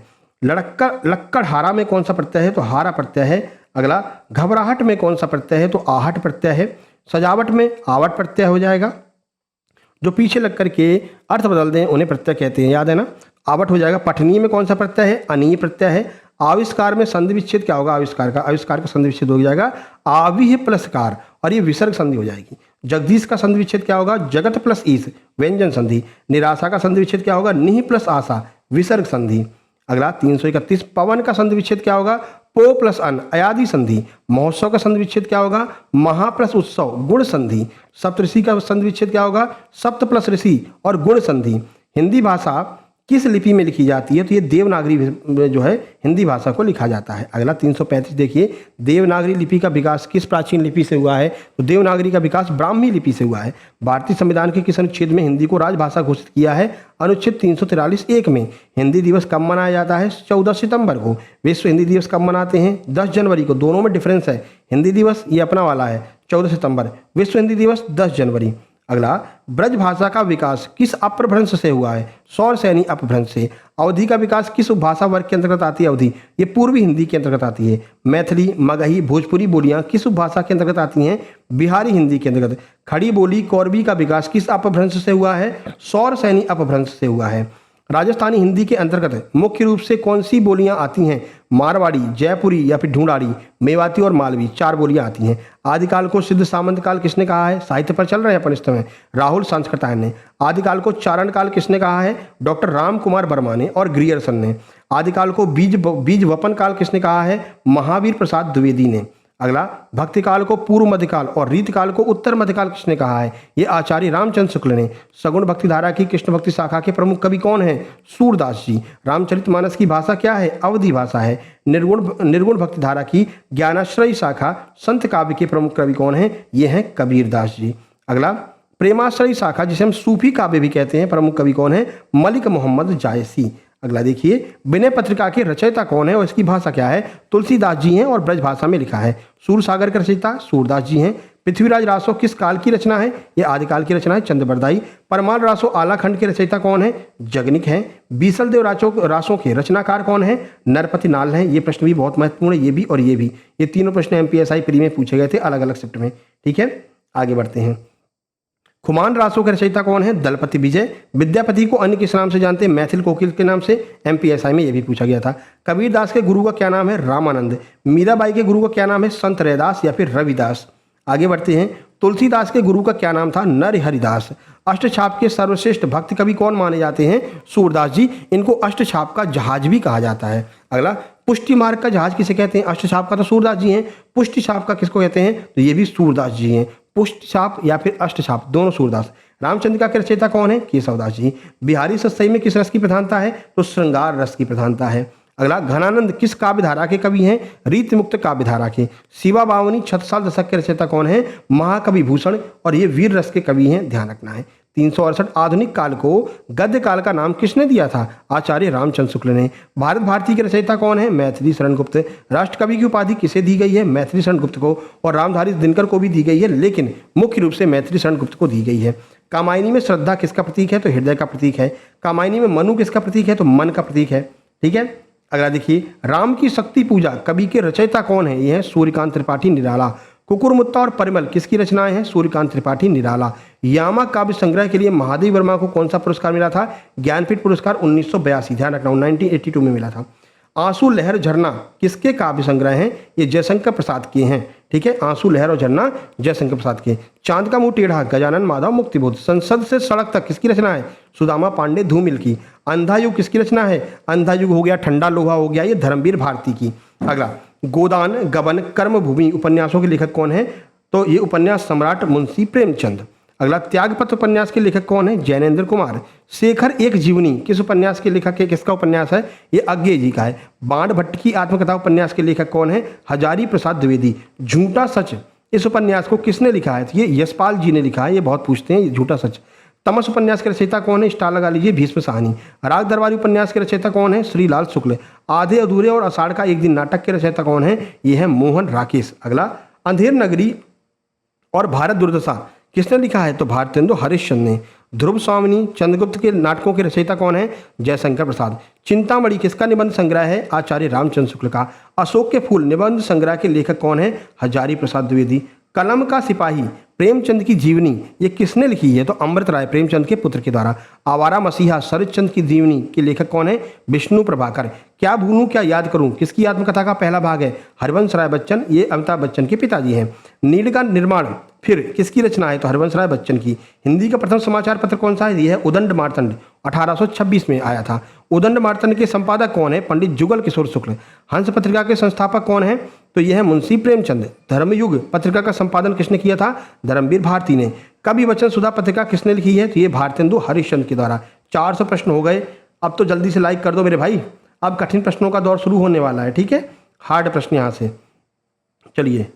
लक्कड़हारा में कौन सा प्रत्यय है? तो हारा प्रत्यय है। अगला, घबराहट में कौन सा प्रत्यय है? तो आहट प्रत्यय है। सजावट में आवट प्रत्यय हो जाएगा। जो पीछे लग करके अर्थ बदल दें उन्हें प्रत्यय कहते हैं, याद है ना। आवट हो जाएगा। पठनीय में कौन सा प्रत्यय है? अनीय प्रत्यय है। आविष्कार में संधि विच्छेद क्या होगा? आविष्कार का संधि विच्छेद हो जाएगा आविह प्लस कार, और ये विसर्ग संधि हो जाएगी। जगदीश का संधि विच्छेद क्या होगा? जगत प्लस ईश, व्यंजन संधि। निराशा का संधि विच्छेद क्या होगा? निह प्लस आशा, विसर्ग संधि। अगला 331, पवन का संधि विच्छेद क्या होगा? पो प्लस अन, अयादि संधि। महोत्सव का संधि विच्छेद क्या होगा? महा प्लस उत्सव, गुण संधि। सप्तऋषि का संधि विच्छेद क्या होगा? सप्त प्लस ऋषि और गुण संधि। हिंदी भाषा किस लिपि में लिखी जाती है? तो ये देवनागरी में जो है हिंदी भाषा को लिखा जाता है। अगला 335 देखिए, देवनागरी लिपि का विकास किस प्राचीन लिपि से हुआ है? तो देवनागरी का विकास ब्राह्मी लिपि से हुआ है। भारतीय संविधान के किस अनुच्छेद में हिंदी को राजभाषा घोषित किया है? अनुच्छेद 343(1) में। हिंदी दिवस कब मनाया जाता है? 14 सितंबर को। विश्व हिंदी दिवस कब मनाते हैं? 10 जनवरी को। दोनों में डिफरेंस है। हिंदी दिवस ये अपना वाला है 14 सितंबर, विश्व हिंदी दिवस 10 जनवरी। अगला, ब्रज भाषा का विकास किस अपभ्रंश से हुआ है? सौरसैनी अपभ्रंश से। अवधी का विकास किस उपभाषा वर्ग के अंतर्गत आती है? अवधी ये पूर्वी हिंदी के अंतर्गत आती है। मैथिली, मगही, भोजपुरी बोलियां किस उपभाषा के अंतर्गत आती हैं? बिहारी हिंदी के अंतर्गत। खड़ी बोली कौरवी का विकास किस अपभ्रंश से हुआ है? सौरसैनी अपभ्रंश से हुआ है। राजस्थानी हिंदी के अंतर्गत मुख्य रूप से कौन सी बोलियां आती हैं? मारवाड़ी, जयपुरी या फिर ढूंढाड़ी, मेवाती और मालवी, 4 बोलियां आती हैं। आदिकाल को सिद्ध सामंत काल किसने कहा है? साहित्य पर चल रहे हैं अपन इस समय, राहुल सांस्कृतायन ने। आदिकाल को चारण काल किसने कहा है? डॉक्टर राम कुमार वर्मा ने और ग्रियर्सन ने। आदिकाल को बीज वपन काल किसने कहा है? महावीर प्रसाद द्विवेदी ने। अगला, भक्ति काल को पूर्व मध्यकाल और रीतकाल को उत्तर मध्यकाल किसने कहा है? ये आचार्य रामचंद्र शुक्ल ने। सगुण भक्ति धारा की कृष्ण भक्ति शाखा के प्रमुख कवि कौन है? सूरदास जी। रामचरितमानस की भाषा क्या है? अवधी भाषा है। निर्गुण भक्ति धारा की ज्ञानाश्रयी शाखा संत काव्य के प्रमुख कवि कौन है? ये हैं कबीरदास जी। अगला, प्रेमाश्रयी शाखा जिसे हम सूफी काव्य भी कहते हैं, प्रमुख कवि कौन है? मलिक मोहम्मद जायसी। अगला देखिए, विनय पत्रिका के रचयिता कौन है और इसकी भाषा क्या है? तुलसीदास जी हैं और ब्रज भाषा में लिखा है। सूरसागर के रचयिता सूरदास जी हैं। पृथ्वीराज रासो किस काल की रचना है? ये आदिकाल की रचना है, चंद्रबरदाई। परमाल रासो आलाखंड के रचयिता कौन है? जगनिक हैं। बीसल देव रासों के रचनाकार कौन है? नरपति नाल हैं। ये प्रश्न भी बहुत महत्वपूर्ण है, ये भी और ये भी। ये तीनों प्रश्न MPSI प्री में पूछे गए थे अलग अलग शिफ्ट में, ठीक है। आगे बढ़ते हैं। खुमान रासों के रचयिता कौन है? दलपति विजय। विद्यापति को अन्य किस नाम से जानते हैं? मैथिल कोकिल के नाम से। MPSI में यह भी पूछा गया था। कबीरदास के गुरु का क्या नाम है? रामानंद। मीराबाई के गुरु का क्या नाम है? संत रैदास या फिर रविदास। आगे बढ़ते हैं। तुलसीदास के गुरु का क्या नाम था? नरहरिदास। अष्टछाप के सर्वश्रेष्ठ भक्त कवि कौन माने जाते हैं? सूरदास जी। इनको अष्टछाप का जहाज भी कहा जाता है। अगला, पुष्टि मार्ग का जहाज किसे कहते हैं? अष्टछाप का तो सूरदास जी हैं। पुष्टि छाप का किसको कहते हैं? तो ये भी सूरदास जी हैं। पुष्ट छाप या फिर अष्टछाप दोनों सूरदास। रामचंद्र का रचयिता कौन है? केशवदास जी। बिहारी सत्सई में किस रस की प्रधानता है? तो श्रृंगार रस की प्रधानता है। अगला, घनानंद किस काव्य धारा के कवि हैं? रीति मुक्त काव्य धारा के। शिवा बावनी छत्रसाल दशक के रचयिता कौन है? महाकवि भूषण, और ये वीर रस के कवि हैं, ध्यान रखना है। 368, आधुनिक काल को गद्य काल का नाम किसने दिया था? आचार्य रामचंद्र शुक्ल ने। भारत भारती के रचयिता कौन है? मैथिली शरण गुप्त। राष्ट्रकवि की उपाधि किसे दी गई है? मैथिली शरण गुप्त को, और रामधारी दिनकर को भी दी गई है, लेकिन मुख्य रूप से मैथिली शरण गुप्त को दी गई है। कामायनी में श्रद्धा किसका प्रतीक है? तो हृदय का प्रतीक है। कामायनी में मनु किसका प्रतीक है? तो मन का प्रतीक है, ठीक है। अगला देखिए, राम की शक्ति पूजा कवि के रचयिता कौन है? ये है सूर्यकांत त्रिपाठी निराला। कुकुरमुत्ता और परिमल किसकी रचनाएं हैं? सूर्यकांत त्रिपाठी निराला। यामा काव्य संग्रह के लिए महादेव वर्मा को कौन सा पुरस्कार मिला था? ज्ञानपीठ पुरस्कार 1982, ध्यान रखना 1982 में मिला था। आंसू लहर झरना किसके काव्य संग्रह हैं? ये जयशंकर प्रसाद के हैं, ठीक है। आंसू लहर और झरना जयशंकर प्रसाद के। चांद का मुंह टेढ़ा गजानन माधव मुक्तिबोध। संसद से सड़क तक किसकी रचना है? सुदामा पांडे धूमिल की। अंधा युग किसकी रचना है? अंधा युग हो गया, ठंडा लोहा हो गया, ये धर्मवीर भारती की। अगला, गोदान गबन कर्मभूमि उपन्यासों के लेखक कौन है? तो ये उपन्यास सम्राट मुंशी प्रेमचंद। अगला, त्यागपत्र उपन्यास के लेखक कौन है? जैनेन्द्र कुमार। शेखर एक जीवनी किस उपन्यास के लेखक है? किसका उपन्यास है? ये अज्ञे जी का है। बाण भट्ट की आत्मकथा उपन्यास के लेखक कौन है? हजारी प्रसाद द्विवेदी। झूठा सच इस उपन्यास को किसने लिखा है? ये यशपाल जी ने लिखा है, ये बहुत पूछते हैं ये झूठा सच। तमस उपन्यास के रचयिता कौन है? स्टार लगा लीजिए, भीष्म साहनी। राग दरबारी उपन्यास के रचयिता कौन है? श्रीलाल शुक्ल। आधे अधूरे और आषाढ़ का एक दिन नाटक के रचयिता कौन है? ये है मोहन राकेश। अगला, अंधेर नगरी और भारत दुर्दशा किसने लिखा है? तो भारतेंदु हरिश्चंद्र ने। ध्रुव स्वामिनी चंद्रगुप्त के नाटकों के रचयिता कौन है? जयशंकर प्रसाद। चिंतामणि किसका निबंध संग्रह है? आचार्य रामचंद्र शुक्ल का। अशोक के फूल निबंध संग्रह के लेखक कौन है? हजारी प्रसाद द्विवेदी। कलम का सिपाही प्रेमचंद की जीवनी ये किसने लिखी है? तो अमृत राय प्रेमचंद के पुत्र के द्वारा। आवारा मसीहा शरदचंद की जीवनी के लेखक कौन है? विष्णु प्रभाकर। क्या भूलूं क्या याद करूं किसकी आत्मकथा का पहला भाग है? हरवंश राय बच्चन, ये अमिताभ बच्चन के पिताजी हैं। नील का निर्माण फिर किसकी रचना है? तो हरवंश राय बच्चन की। हिंदी का प्रथम समाचार पत्र कौन सा है? यह है उदंड मार्तंड, 1826 में आया था। उदंड मार्तंड के संपादक कौन है? पंडित जुगल किशोर शुक्ल। हंस पत्रिका के संस्थापक कौन है? तो यह है मुंशी प्रेमचंद। धर्मयुग पत्रिका का संपादन किसने किया था? धर्मवीर भारती ने। कवि वचन सुधा पत्रिका किसने लिखी है? तो ये भारतेंदु हरिश्चंद्र के द्वारा। 400 प्रश्न हो गए। अब तो जल्दी से लाइक कर दो मेरे भाई, अब कठिन प्रश्नों का दौर शुरू होने वाला है, ठीक है। हार्ड प्रश्न यहाँ से। चलिए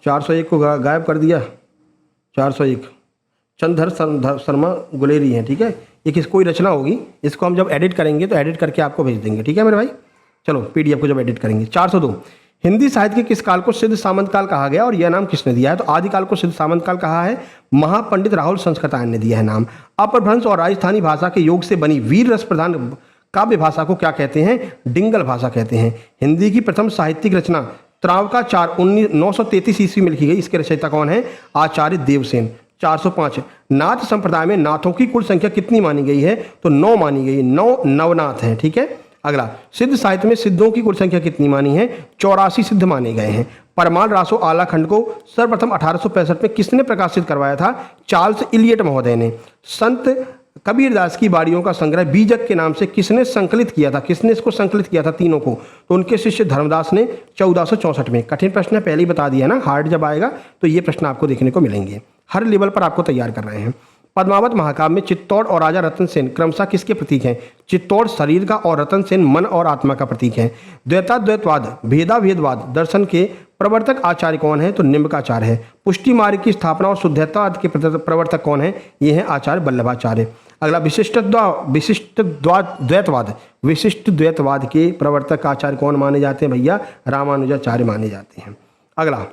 401 को गायब कर दिया। 401 चंद्रधर शर्मा गुलेरी हैं, ठीक है। ये किस कोई रचना होगी, इसको हम जब एडिट करेंगे तो एडिट करके आपको भेज देंगे, ठीक है मेरे भाई। चलो पीडीएफ को जब एडिट करेंगे। 402 हिंदी साहित्य के किस काल को सिद्ध सामंत काल कहा गया और यह नाम किसने दिया है? तो आदिकाल को सिद्ध सामंत काल कहा है, महापंडित राहुल संस्कृतायन ने दिया है नाम। अपभ्रंश और राजस्थानी भाषा के योग से बनी वीर रस प्रधान काव्य भाषा को क्या कहते हैं? डिंगल भाषा कहते हैं। हिंदी की प्रथम साहित्यिक रचना त्रावकाचार 933 ईस्वी में लिखी गई, इसके रचयिता कौन है? आचार्य देवसेन। 405 नाथ संप्रदाय में नाथों की कुल संख्या कितनी मानी गई है? तो 9 मानी गई, 9 नवनाथ हैं, ठीक है। अगला, सिद्ध साहित्य में सिद्धों की कुल संख्या कितनी मानी है? 84 सिद्ध माने गए हैं। परमाल रासो आला खंड को सर्वप्रथम 1865 में किसने प्रकाशित करवाया था? चार्ल्स इलियट महोदय ने। संत कबीरदास की बाड़ियों का संग्रह बीजक के नाम से किसने संकलित किया था? किसने इसको संकलित किया था तीनों को? तो उनके शिष्य धर्मदास ने 1464 में। कठिन प्रश्न है, पहले ही बता दिया ना, हार्ड जब आएगा तो ये प्रश्न आपको देखने को मिलेंगे। हर लेवल पर आपको तैयार कर रहे हैं। पद्मावत महाकाव्य में चित्तौड़ और राजा रतन सेन क्रमशः किसके प्रतीक हैं? चित्तौड़ शरीर का और रतन सेन मन और आत्मा का प्रतीक है। द्वैताद्वैतवाद भेदाभेदवाद दर्शन के प्रवर्तक आचार्य कौन है? तो निम्बकाचार्य है। पुष्टि मार्ग की स्थापना और शुद्धतावाद के प्रवर्तक कौन है? ये हैं आचार्य वल्लभाचार्य। अगला, विशिष्ट द्वैतवाद के प्रवर्तक आचार्य कौन माने जाते हैं भैया? रामानुजाचार्य माने जाते हैं। अगला,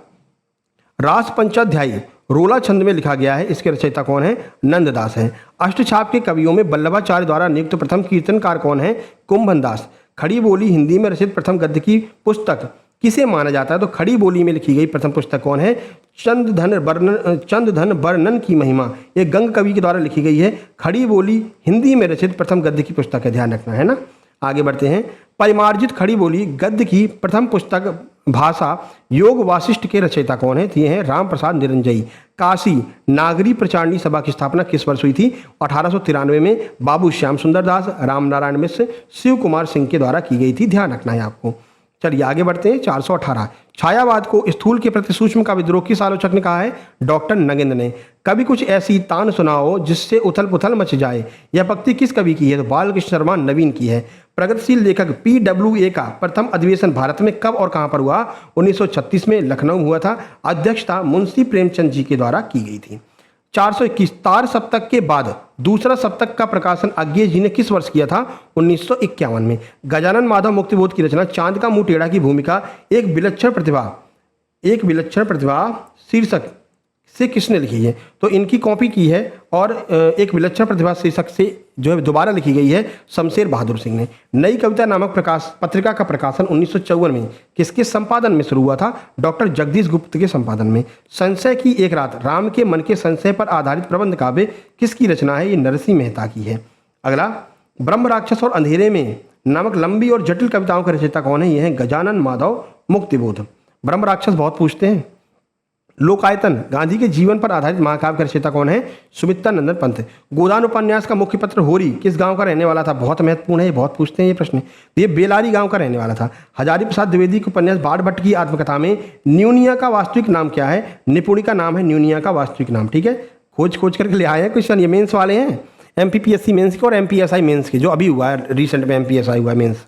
रास पंचाध्यायी रोला छंद में लिखा गया है, इसके रचयिता कौन है? नंददास हैं। अष्टछाप के कवियों में वल्लभाचार्य द्वारा नियुक्त प्रथम कीर्तनकार कौन है? कुंभनदास। खड़ी बोली हिंदी में रचित प्रथम गद्य की पुस्तक किसे माना जाता है? तो खड़ी बोली में लिखी गई प्रथम पुस्तक कौन है? चंद्रधन वर्णन की महिमा, ये गंग कवि के द्वारा लिखी गई है। खड़ी बोली हिंदी में रचित प्रथम गद्य की पुस्तक है, ध्यान रखना है ना। आगे बढ़ते हैं। परिमार्जित खड़ी बोली गद्य की प्रथम पुस्तक भाषा योग वासिष्ठ के रचयिता कौन है? ये हैं राम प्रसाद निरंजयी। काशी नागरी प्रचारणी सभा की स्थापना किस वर्ष हुई थी? 1893 में बाबू श्याम सुंदर दास, राम नारायण मिश्र, शिव कुमार सिंह के द्वारा की गई थी, ध्यान रखना है आपको। चलिए आगे बढ़ते हैं। 418 छायावाद को स्थूल के प्रति सूक्ष्म का विद्रोह किस आलोचक ने कहा है? डॉक्टर नगेंद्र ने। कभी कुछ ऐसी तान सुनाओ जिससे उथल पुथल मच जाए, यह पंक्ति किस कवि की है? तो बालकृष्ण शर्मा नवीन की है। प्रगतिशील लेखक PWA का प्रथम अधिवेशन भारत में कब और कहां पर हुआ? 1936 में लखनऊ में हुआ था। अध्यक्षता मुंशी प्रेमचंद जी के द्वारा की गई थी। 421 तार सप्तक के बाद दूसरा सप्तक का प्रकाशन अज्ञे जी ने किस वर्ष किया था? 1951 में। गजानन माधव मुक्तिबोध की रचना चांद का मुंह टेढ़ा की भूमिका एक विलक्षण प्रतिभा शीर्षक से किसने लिखी है? तो इनकी कॉपी की है और एक विलक्षण प्रतिभा शीर्षक से जो है दोबारा लिखी गई है शमशेर बहादुर सिंह ने। नई कविता नामक पत्रिका का प्रकाशन 1954 में किसके संपादन में शुरू हुआ था? डॉक्टर जगदीश गुप्त के संपादन में। संशय की एक रात, राम के मन के संशय पर आधारित प्रबंध काव्य किसकी रचना है? ये नरसिंह मेहता की है। अगला, ब्रह्म राक्षस और अंधेरे में नामक लंबी और जटिल कविताओं के रचयिता कौन है? ये है गजानन माधव मुक्तिबोध। ब्रह्म राक्षस बहुत पूछते हैं। लोकायतन, गांधी के जीवन पर आधारित महाकाव्य का रचयिता कौन है? सुमित्रा नंदन पंत। गोदान उपन्यास का मुख्य पत्र होरी किस गांव का रहने वाला था? बहुत महत्वपूर्ण है, बहुत पूछते हैं ये प्रश्न। ये बेलारी गांव का रहने वाला था। हजारी प्रसाद द्विवेदी के उपन्यास बाढ़ भट्ट की आत्मकथा में न्यूनिया का वास्तविक नाम क्या है? निपुणी का नाम है न्यूनिया का वास्तविक नाम। ठीक है, खोज करके ले आए हैं क्वेश्चन, ये मेंस वाले हैं, MPPSC मेंस के और MPSI मेंस के, जो अभी हुआ है रिसेंट में MPSI हुआ है मेंस।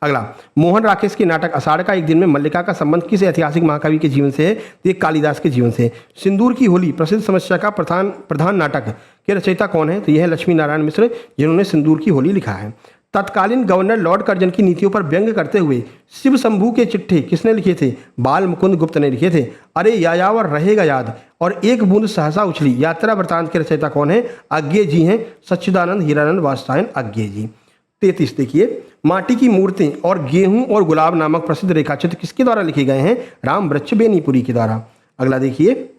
अगला, मोहन राकेश के नाटक आषाढ़ का एक दिन में मल्लिका का संबंध किस ऐतिहासिक महाकवि के जीवन से है? ये कालिदास के जीवन से। सिंदूर की होली प्रसिद्ध समस्या का प्रधान नाटक के रचयिता कौन है? तो यह है लक्ष्मी नारायण मिश्र, जिन्होंने सिंदूर की होली लिखा है। तत्कालीन गवर्नर लॉर्ड कर्जन की नीतियों पर व्यंग करते हुए शिव शंभू के चिट्ठे किसने लिखे थे? बाल मुकुंद गुप्त ने लिखे थे। अरे यायावर रहेगा याद और एक बूंद सहसा उछली यात्रा वृतांत के रचयिता कौन है? अज्ञे जी हैं, सच्चिदानंद हीरानंद वात्स्यायन अज्ञे जी। 33 देखिए, माटी की मूर्तें और गेहूं और गुलाब नामक प्रसिद्ध रेखाचित्र किसके द्वारा लिखे गए हैं? राम वृक्ष बेनीपुरी के द्वारा। अगला देखिए,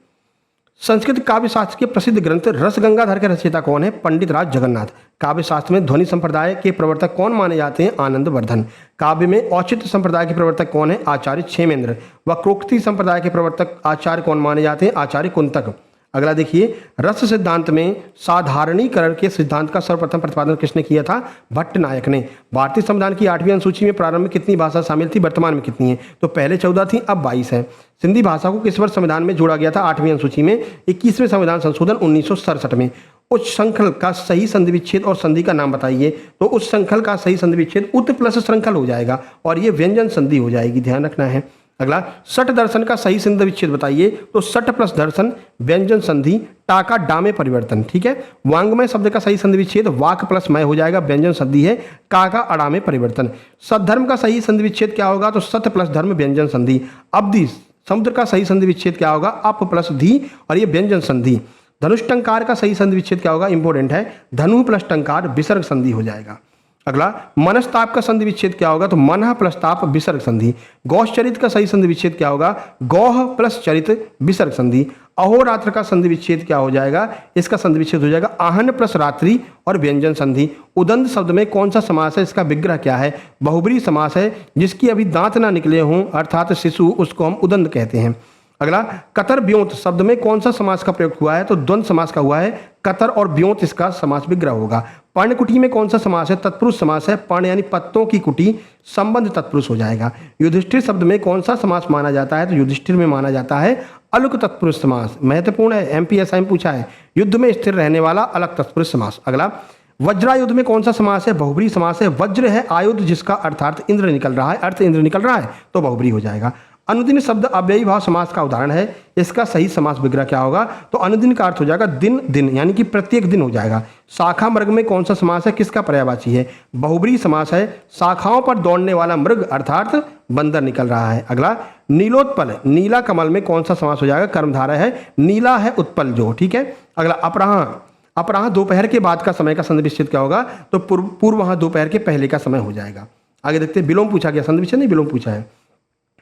संस्कृत काव्य शास्त्र के प्रसिद्ध ग्रंथ रस गंगाधर के रचयिता कौन है? पंडित राज जगन्नाथ। काव्य शास्त्र में ध्वनि संप्रदाय के प्रवर्तक कौन माने जाते हैं? आनंद वर्धन। काव्य में औचित्य संप्रदाय के प्रवर्तक कौन है? आचार्य क्षेमेंद्र। वक्रोक्ति संप्रदाय के प्रवर्तक आचार्य कौन माने जाते हैं? आचार्य कुंतक। अगला देखिए, रस सिद्धांत में साधारणीकरण के सिद्धांत का सर्वप्रथम प्रतिपादन किसने किया था? भट्ट नायक ने। भारतीय संविधान की 8वीं अनुसूची में प्रारंभ में कितनी भाषा शामिल थी? वर्तमान में कितनी है? तो पहले 14 थी, अब 22 है। सिंधी भाषा को किस वर्ष संविधान में जोड़ा गया था? 8वीं अनुसूची में। 21वें संविधान संशोधन 1967 में। उच्च श्रृंखल का सही संधि विच्छेद और संधि का नाम बताइए। तो उच्च श्रृंखल का सही संधि विच्छेद उत प्लस श्रृंखल हो जाएगा और ये व्यंजन संधि हो जाएगी, ध्यान रखना है। अगला, सठ दर्शन का सही संधि विच्छेद बताइए। तो सठ प्लस दर्शन व्यंजन संधि टाका डा में परिवर्तन। ठीक है, वांग्मय शब्द का सही संधि विच्छेद वाक प्लस मय हो जाएगा, व्यंजन संधि है, काका अड़ा में परिवर्तन। सद्धर्म का सही संधि विच्छेद क्या होगा? तो सत प्लस धर्म व्यंजन संधि। अब्धि समुद्र का सही संधि विच्छेद क्या होगा? अप प्लस धी और ये व्यंजन संधि। धनुष टंकार का सही संधि विच्छेद क्या होगा? इंपोर्टेंट है, धनु प्लस टंकार विसर्ग संधि हो जाएगा। अगला, मनस्ताप का संधि विच्छेद क्या होगा? तो मनः प्लस ताप विसर्ग संधि। गौश्चरित का सही संधि विच्छेद क्या होगा? गौह प्लस चरित विसर्ग संधि। अहोरात्र का संधि विच्छेद क्या हो जाएगा? इसका संधि विच्छेद हो जाएगा आहन प्लस रात्रि और व्यंजन संधि। उदंत शब्द में कौन सा समास है? इसका विग्रह क्या है? बहुब्री समास है, जिसकी अभी दांत ना निकले हों अर्थात शिशु, उसको हम उदंत कहते हैं। अगला, कतर ब्योंत शब्द में कौन सा समास का प्रयोग हुआ है? तो द्वंद्व समास का हुआ है। कतर और ब्योंत इसका समास विग्रह होगा। पर्णकुटी में कौन सा समास है? तत्पुरुष समास है। पर्ण यानी पत्तों की कुटी, संबंध तत्पुरुष हो जाएगा। युधिष्ठिर शब्द में कौन सा समास माना जाता है? तो युधिष्ठिर में माना जाता है अलुक तत्पुरुष समास। महत्वपूर्ण है, MPSI में पूछा है। युद्ध में स्थिर रहने वाला अलग तत्पुरुष समास। अगला, वज्रायुध में कौन सा समास है? बहुब्री समास है। वज्र है आयुध जिसका अर्थार्थ इंद्र निकल रहा है, अर्थ इंद्र निकल रहा है, तो बहुब्री हो जाएगा। अनुदिन शब्द अव्ययी भाव समास का उदाहरण है। इसका सही समास विग्रह क्या होगा? तो अनुदिन का अर्थ हो जाएगा दिन दिन, यानी कि प्रत्येक दिन हो जाएगा। शाखा मृग में कौन सा समास है? किसका पर्यायवाची है? बहुब्री समास है। शाखाओं पर दौड़ने वाला मृग अर्थात बंदर निकल रहा है। अगला, नीलोत्पल, नीला कमल में कौन सा समास हो जाएगा? कर्मधारय है, नीला है उत्पल जो। ठीक है। अगला, अपराह दोपहर के बाद का समय का संधि विच्छेद क्या होगा? तो पूर्व दोपहर के पहले का समय हो जाएगा। आगे देखते हैं, विलोम पूछा गया, संधि विच्छेद नहीं, विलोम पूछा है।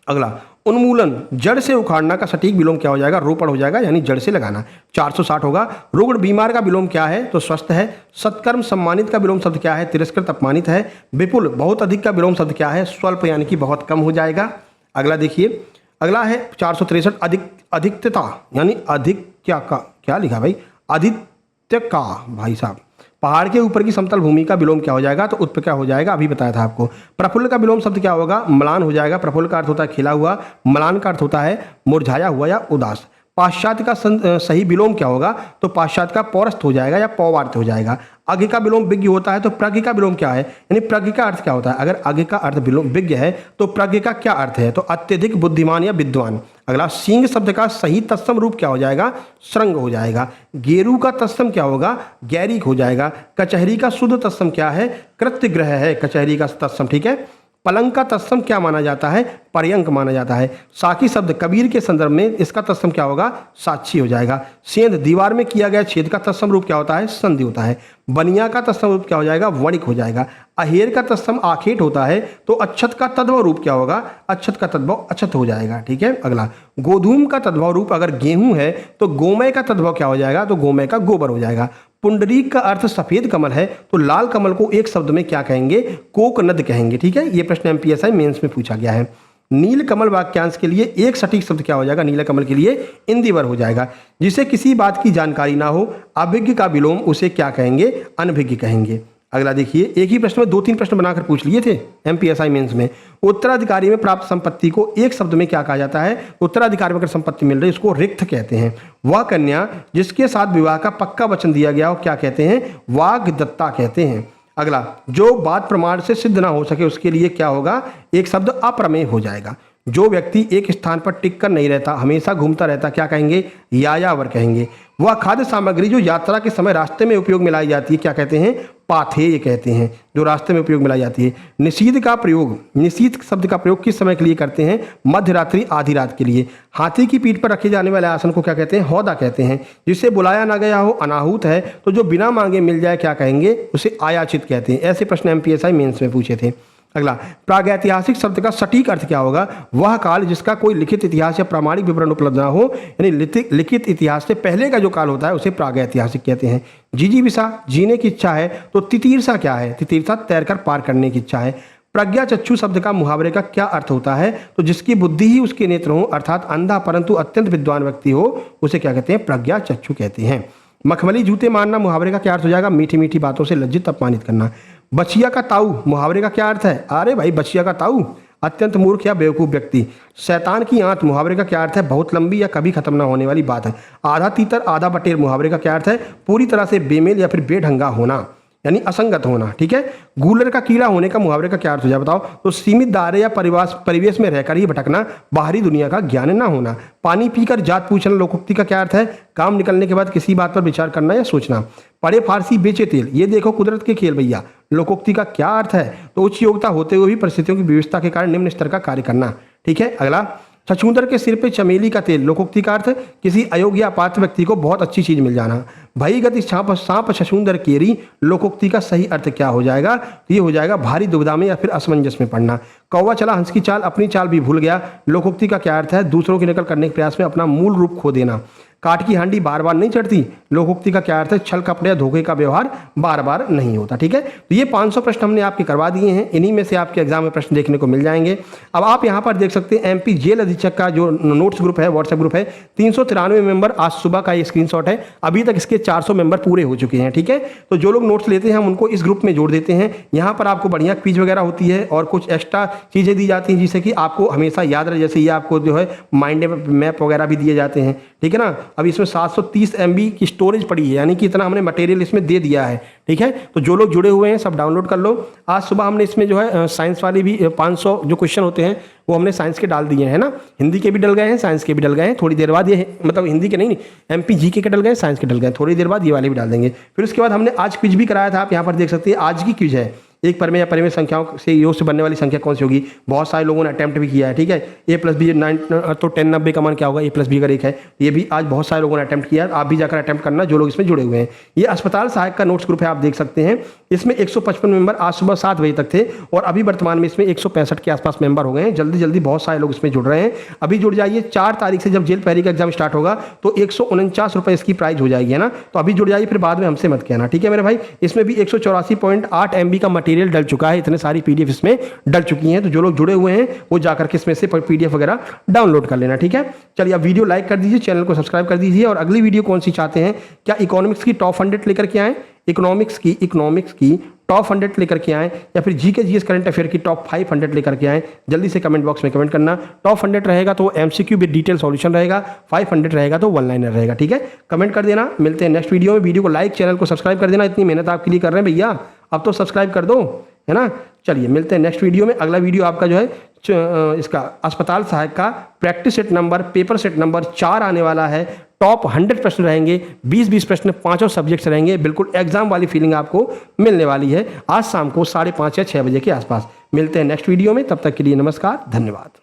अगला, उन्मूलन, जड़ से उखाड़ना का सटीक विलोम क्या हो जाएगा? रोपण हो जाएगा, यानी जड़ से लगाना। 460 होगा। रुग्ण बीमार का विलोम क्या है? तो स्वस्थ है। सत्कर्म सम्मानित का विलोम शब्द क्या है? तिरस्कृत अपमानित है। विपुल बहुत अधिक का विलोम शब्द क्या है? स्वल्प, यानी कि बहुत कम हो जाएगा। अगला देखिए, अगला है 463 अधिकता, यानी अधिक क्या लिखा भाई? आदित्य का भाई साहब, पहाड़ के ऊपर की समतल भूमि का विलोम क्या हो जाएगा? तो उत्पल क्या हो जाएगा? अभी बताया था आपको। प्रफुल्ल का विलोम शब्द क्या होगा? म्लान हो जाएगा। प्रफुल्ल का अर्थ होता है खिला हुआ, म्लान का अर्थ होता है मुरझाया हुआ या उदास। पाश्चात्य का सही विलोम क्या होगा? तो पाश्चात्य का पौरस्थ हो जाएगा या पौवार्थ हो जाएगा। आगे का विलोम विज्ञ होता है, तो प्रज्ञ का विलोम क्या है? यानी प्रज्ञ का अर्थ क्या होता है? अगर आगे का अर्थ विलोम विज्ञ है तो प्रज्ञ का क्या अर्थ है? तो अत्यधिक बुद्धिमान या विद्वान। अगला, सींग शब्द का सही तत्सम रूप क्या हो जाएगा? श्रृंग हो जाएगा। गेरू का तत्सम क्या होगा? गैरिक हो जाएगा। कचहरी का शुद्ध तत्सम क्या है? कृत्यग्रह है कचहरी का तत्सम। ठीक है। पलंग का तत्सम क्या माना जाता है? पर्यंक माना जाता है। साखी शब्द कबीर के संदर्भ में इसका तत्सम क्या होगा? साक्षी हो जाएगा। सेंध दीवार में किया गया छेद का तत्सम रूप क्या होता है? संधि होता है। बनिया का तत्सम रूप क्या हो जाएगा? वणिक हो जाएगा। अहेर का तत्सम आखेट होता है, तो अक्षत का तद्भव रूप क्या होगा? अक्षत का तद्भव अक्षत हो जाएगा। ठीक है, अगला गोधूम का तद्भव रूप अगर गेहूं है तो गोमय का तद्भव क्या हो जाएगा? तो गोमय का गोबर हो जाएगा। पुंडरीक का अर्थ सफेद कमल है, तो लाल कमल को एक शब्द में क्या कहेंगे? कोकनद कहेंगे। ठीक है, ये प्रश्न एमपीएसआई मेंस में पूछा गया है। नील कमल वाक्यांश के लिए एक सटीक शब्द क्या हो जाएगा? नीला कमल के लिए इंदिवर हो जाएगा। जिसे किसी बात की जानकारी ना हो, अभिज्ञ का विलोम, उसे क्या कहेंगे? अनभिज्ञ कहेंगे। अगला देखिए, एक ही प्रश्न में 2-3 प्रश्न बनाकर पूछ लिए थे एमपीएसआई मेंस में। उत्तराधिकारी में प्राप्त संपत्ति को एक शब्द में क्या कहा जाता है? उत्तराधिकारी में अगर संपत्ति मिल रही है उसको रिक्त कहते हैं। वह कन्या जिसके साथ विवाह का पक्का वचन दिया गया हो क्या कहते हैं? वाग्दत्ता कहते हैं। अगला, जो बात प्रमाण से सिद्ध ना हो सके उसके लिए क्या होगा? एक शब्द अप्रमेय हो जाएगा। जो व्यक्ति एक स्थान पर टिक कर नहीं रहता, हमेशा घूमता रहता, क्या कहेंगे? यायावर कहेंगे। वह खाद्य सामग्री जो यात्रा के समय रास्ते में उपयोग में लाई जाती है क्या कहते हैं? पाथेय कहते हैं, जो रास्ते में उपयोग में लाई जाती है। निषीध का प्रयोग, निषीध शब्द का प्रयोग किस समय के लिए करते हैं? मध्य रात्रि आधी रात के लिए। हाथी की पीठ पर रखे जाने वाले आसन को क्या कहते हैं? हौदा कहते हैं। जिसे बुलाया ना गया हो, अनाहूत है, तो जो बिना मांगे मिल जाए क्या कहेंगे? उसे आयाचित कहते हैं। ऐसे प्रश्न एमपीएसआई मेंस में पूछे थे। अगला, प्रागैतिहासिक शब्द का सटीक अर्थ क्या होगा? वह काल जिसका कोई लिखित इतिहास या प्रामाणिक विवरण उपलब्ध ना हो, यानी लिखित इतिहास से पहले का जो काल होता है उसे प्रागैतिहासिक कहते हैं। जिजीविषा जीने की इच्छा है, तो तितीर्षा क्या है? तितीर्षा तैरकर पार करने की इच्छा है। प्रज्ञा चक्षु शब्द का मुहावरे का क्या अर्थ होता है? तो जिसकी बुद्धि ही उसके नेत्र हो, अर्थात अंधा परंतु अत्यंत विद्वान व्यक्ति हो, उसे क्या कहते हैं? प्रज्ञा चक्षु कहते हैं। मखमली जूते मारना मुहावरे का क्या अर्थ हो जाएगा? मीठी मीठी बातों से लज्जित अपमानित करना। बचिया का ताऊ मुहावरे का क्या अर्थ है? अरे भाई, बचिया का ताऊ अत्यंत मूर्ख या बेवकूफ़ व्यक्ति। शैतान की आंत मुहावरे का क्या अर्थ है? बहुत लंबी या कभी खत्म ना होने वाली बात है। आधा तीतर आधा बटेर मुहावरे का क्या अर्थ है? पूरी तरह से बेमेल या फिर बेढंगा होना, यानी असंगत होना। ठीक है, गूलर का कीड़ा होने का मुहावरे का क्या अर्थ हो जाए बताओ? तो सीमित दायरे या परिवेश में रहकर ही भटकना, बाहरी दुनिया का ज्ञान ना होना। पानी पीकर जात पूछना लोकोक्ति का क्या अर्थ है? काम निकलने के बाद किसी बात पर विचार करना या सोचना। पढ़े फारसी बेचे तेल, ये देखो कुदरत के खेल भैया, लोकोक्ति का क्या अर्थ है? तो उच्च योग्यता होते हुए भी परिस्थितियों की विविधता के कारण निम्न स्तर का कार्य करना। ठीक है, अगला, छछूंदर के सिर पे चमेली का तेल, लोकोक्ति का अर्थ किसी अयोग्य या अपात्र व्यक्ति को बहुत अच्छी चीज मिल जाना। भई गति सांप छछूंदर केरी, लोकोक्ति का सही अर्थ क्या हो जाएगा? तो ये हो जाएगा भारी दुविधा में या फिर असमंजस में पड़ना। कौवा चला हंस की चाल, अपनी चाल भी भूल गया, लोकोक्ति का क्या अर्थ है? दूसरों की नकल करने के प्रयास में अपना मूल रूप खो देना। काठ की हांडी बार बार नहीं चढ़ती, लोकोक्ति का क्या अर्थ है? छल कपड़े या धोखे का व्यवहार बार बार नहीं होता। ठीक है, तो ये 500 प्रश्न हमने आपके करवा दिए हैं। इन्हीं में से आपके एग्जाम में प्रश्न देखने को मिल जाएंगे। अब आप यहाँ पर देख सकते हैं एमपी जेल अधीक्षक का जो नोट्स ग्रुप है, व्हाट्सएप ग्रुप है, 393 मेंबर, आज सुबह का ये स्क्रीनशॉट है। अभी तक इसके 400 मेंबर पूरे हो चुके हैं। ठीक है, तो जो लोग नोट्स लेते हैं हम उनको इस ग्रुप में जोड़ देते हैं। यहाँ पर आपको बढ़िया क्विज वगैरह होती है और कुछ एक्स्ट्रा चीज़ें दी जाती हैं जिससे कि आपको हमेशा याद रहे। जैसे ये आपको जो है माइंड मैप वगैरह भी दिए जाते हैं। ठीक है ना, अब इसमें 730 MB की स्टोरेज पड़ी है, यानी कि इतना हमने मटेरियल इसमें दे दिया है। ठीक है, तो जो लोग जुड़े हुए हैं सब डाउनलोड कर लो। आज सुबह हमने इसमें जो है साइंस वाली भी 500 जो क्वेश्चन होते हैं वो हमने साइंस के डाल दिए हैं ना, हिंदी के भी डल गए हैं, साइंस के भी डल गए हैं। थोड़ी देर बाद ये मतलब हिंदी के नहीं, MP GK के डल गए, साइंस के डल गए, थोड़ी देर बाद ये वाले भी डाल देंगे। फिर उसके बाद हमने आज क्विज भी कराया था, आप यहाँ पर देख सकते हैं। आज की क्विज है एक परिमेय या परिमेय संख्याओं से योग से बनने वाली संख्या कौन सी होगी। बहुत सारे लोगों ने अटेम्प्ट भी किया है। ठीक है, A + B 9 तो 10 90 का मान क्या होगा? A + B अगर 1 है, ये भी आज बहुत सारे लोगों ने अटेम्प्ट किया है। आप भी जाकर अटेम्प्ट करना जो लोग इसमें जुड़े हुए हैं। ये अस्पताल सहायक का नोट्स ग्रुप है, आप देख सकते हैं। इसमें 155 मेंबर आज सुबह 7 बजे तक थे और अभी वर्तमान में इसमें 165 के आसपास मेंबर हो गए हैं। जल्दी जल्दी बहुत सारे लोग इसमें जुड़ रहे हैं। अभी जुड़ जाइए। 4 तारीख से जब जेल पहरी का एग्जाम स्टार्ट होगा तो 149 रुपये इसकी प्राइस हो जाएगी, है ना। तो अभी जुड़ जाइए, फिर बाद में हमसे मत कहना। ठीक है मेरे भाई, इसमें भी 184.8 MB का मटेरियल डल चुका है। सारी PDF इसमें डल चुकी हैं। तो जो लोग जुड़े हुए हैं वो जाकर के इसमें से PDF वगैरह डाउनलोड कर लेना। ठीक है, चलिए अब वीडियो लाइक कर दीजिए, चैनल को सब्सक्राइब कर दीजिए। और अगली वीडियो कौन सी चाहते हैं? क्या इकोनॉमिक्स की टॉप 100 लेकर के आए? इकोनॉमिक्स की टॉप 100 लेकर के आए, या फिर GK GS करंट अफेयर की टॉप 500 लेकर के आए? जल्दी से कमेंट बॉक्स में कमेंट करना। टॉप 100 रहेगा तो MCQ विद डिटेल सॉल्यूशन रहेगा, 500 रहेगा तो 1 लाइनर रहेगा। ठीक है, कमेंट कर देना। मिलते हैं नेक्स्ट वीडियो में। वीडियो को लाइक, चैनल को सब्सक्राइब कर देना। इतनी मेहनत आपके लिए कर रहे हैं भैया, अब तो सब्सक्राइब कर दो, है ना। चलिए मिलते हैं नेक्स्ट वीडियो में। अगला वीडियो आपका जो है इसका अस्पताल सहायक का practice set number, paper set number 4 आने वाला है। टॉप 100 प्रश्न रहेंगे, 20-20 प्रश्न, 5 सब्जेक्ट्स रहेंगे। बिल्कुल एग्जाम वाली फीलिंग आपको मिलने वाली है। आज शाम को 5:30 या 6 बजे के आसपास मिलते हैं नेक्स्ट वीडियो में, तब तक के लिए नमस्कार, धन्यवाद।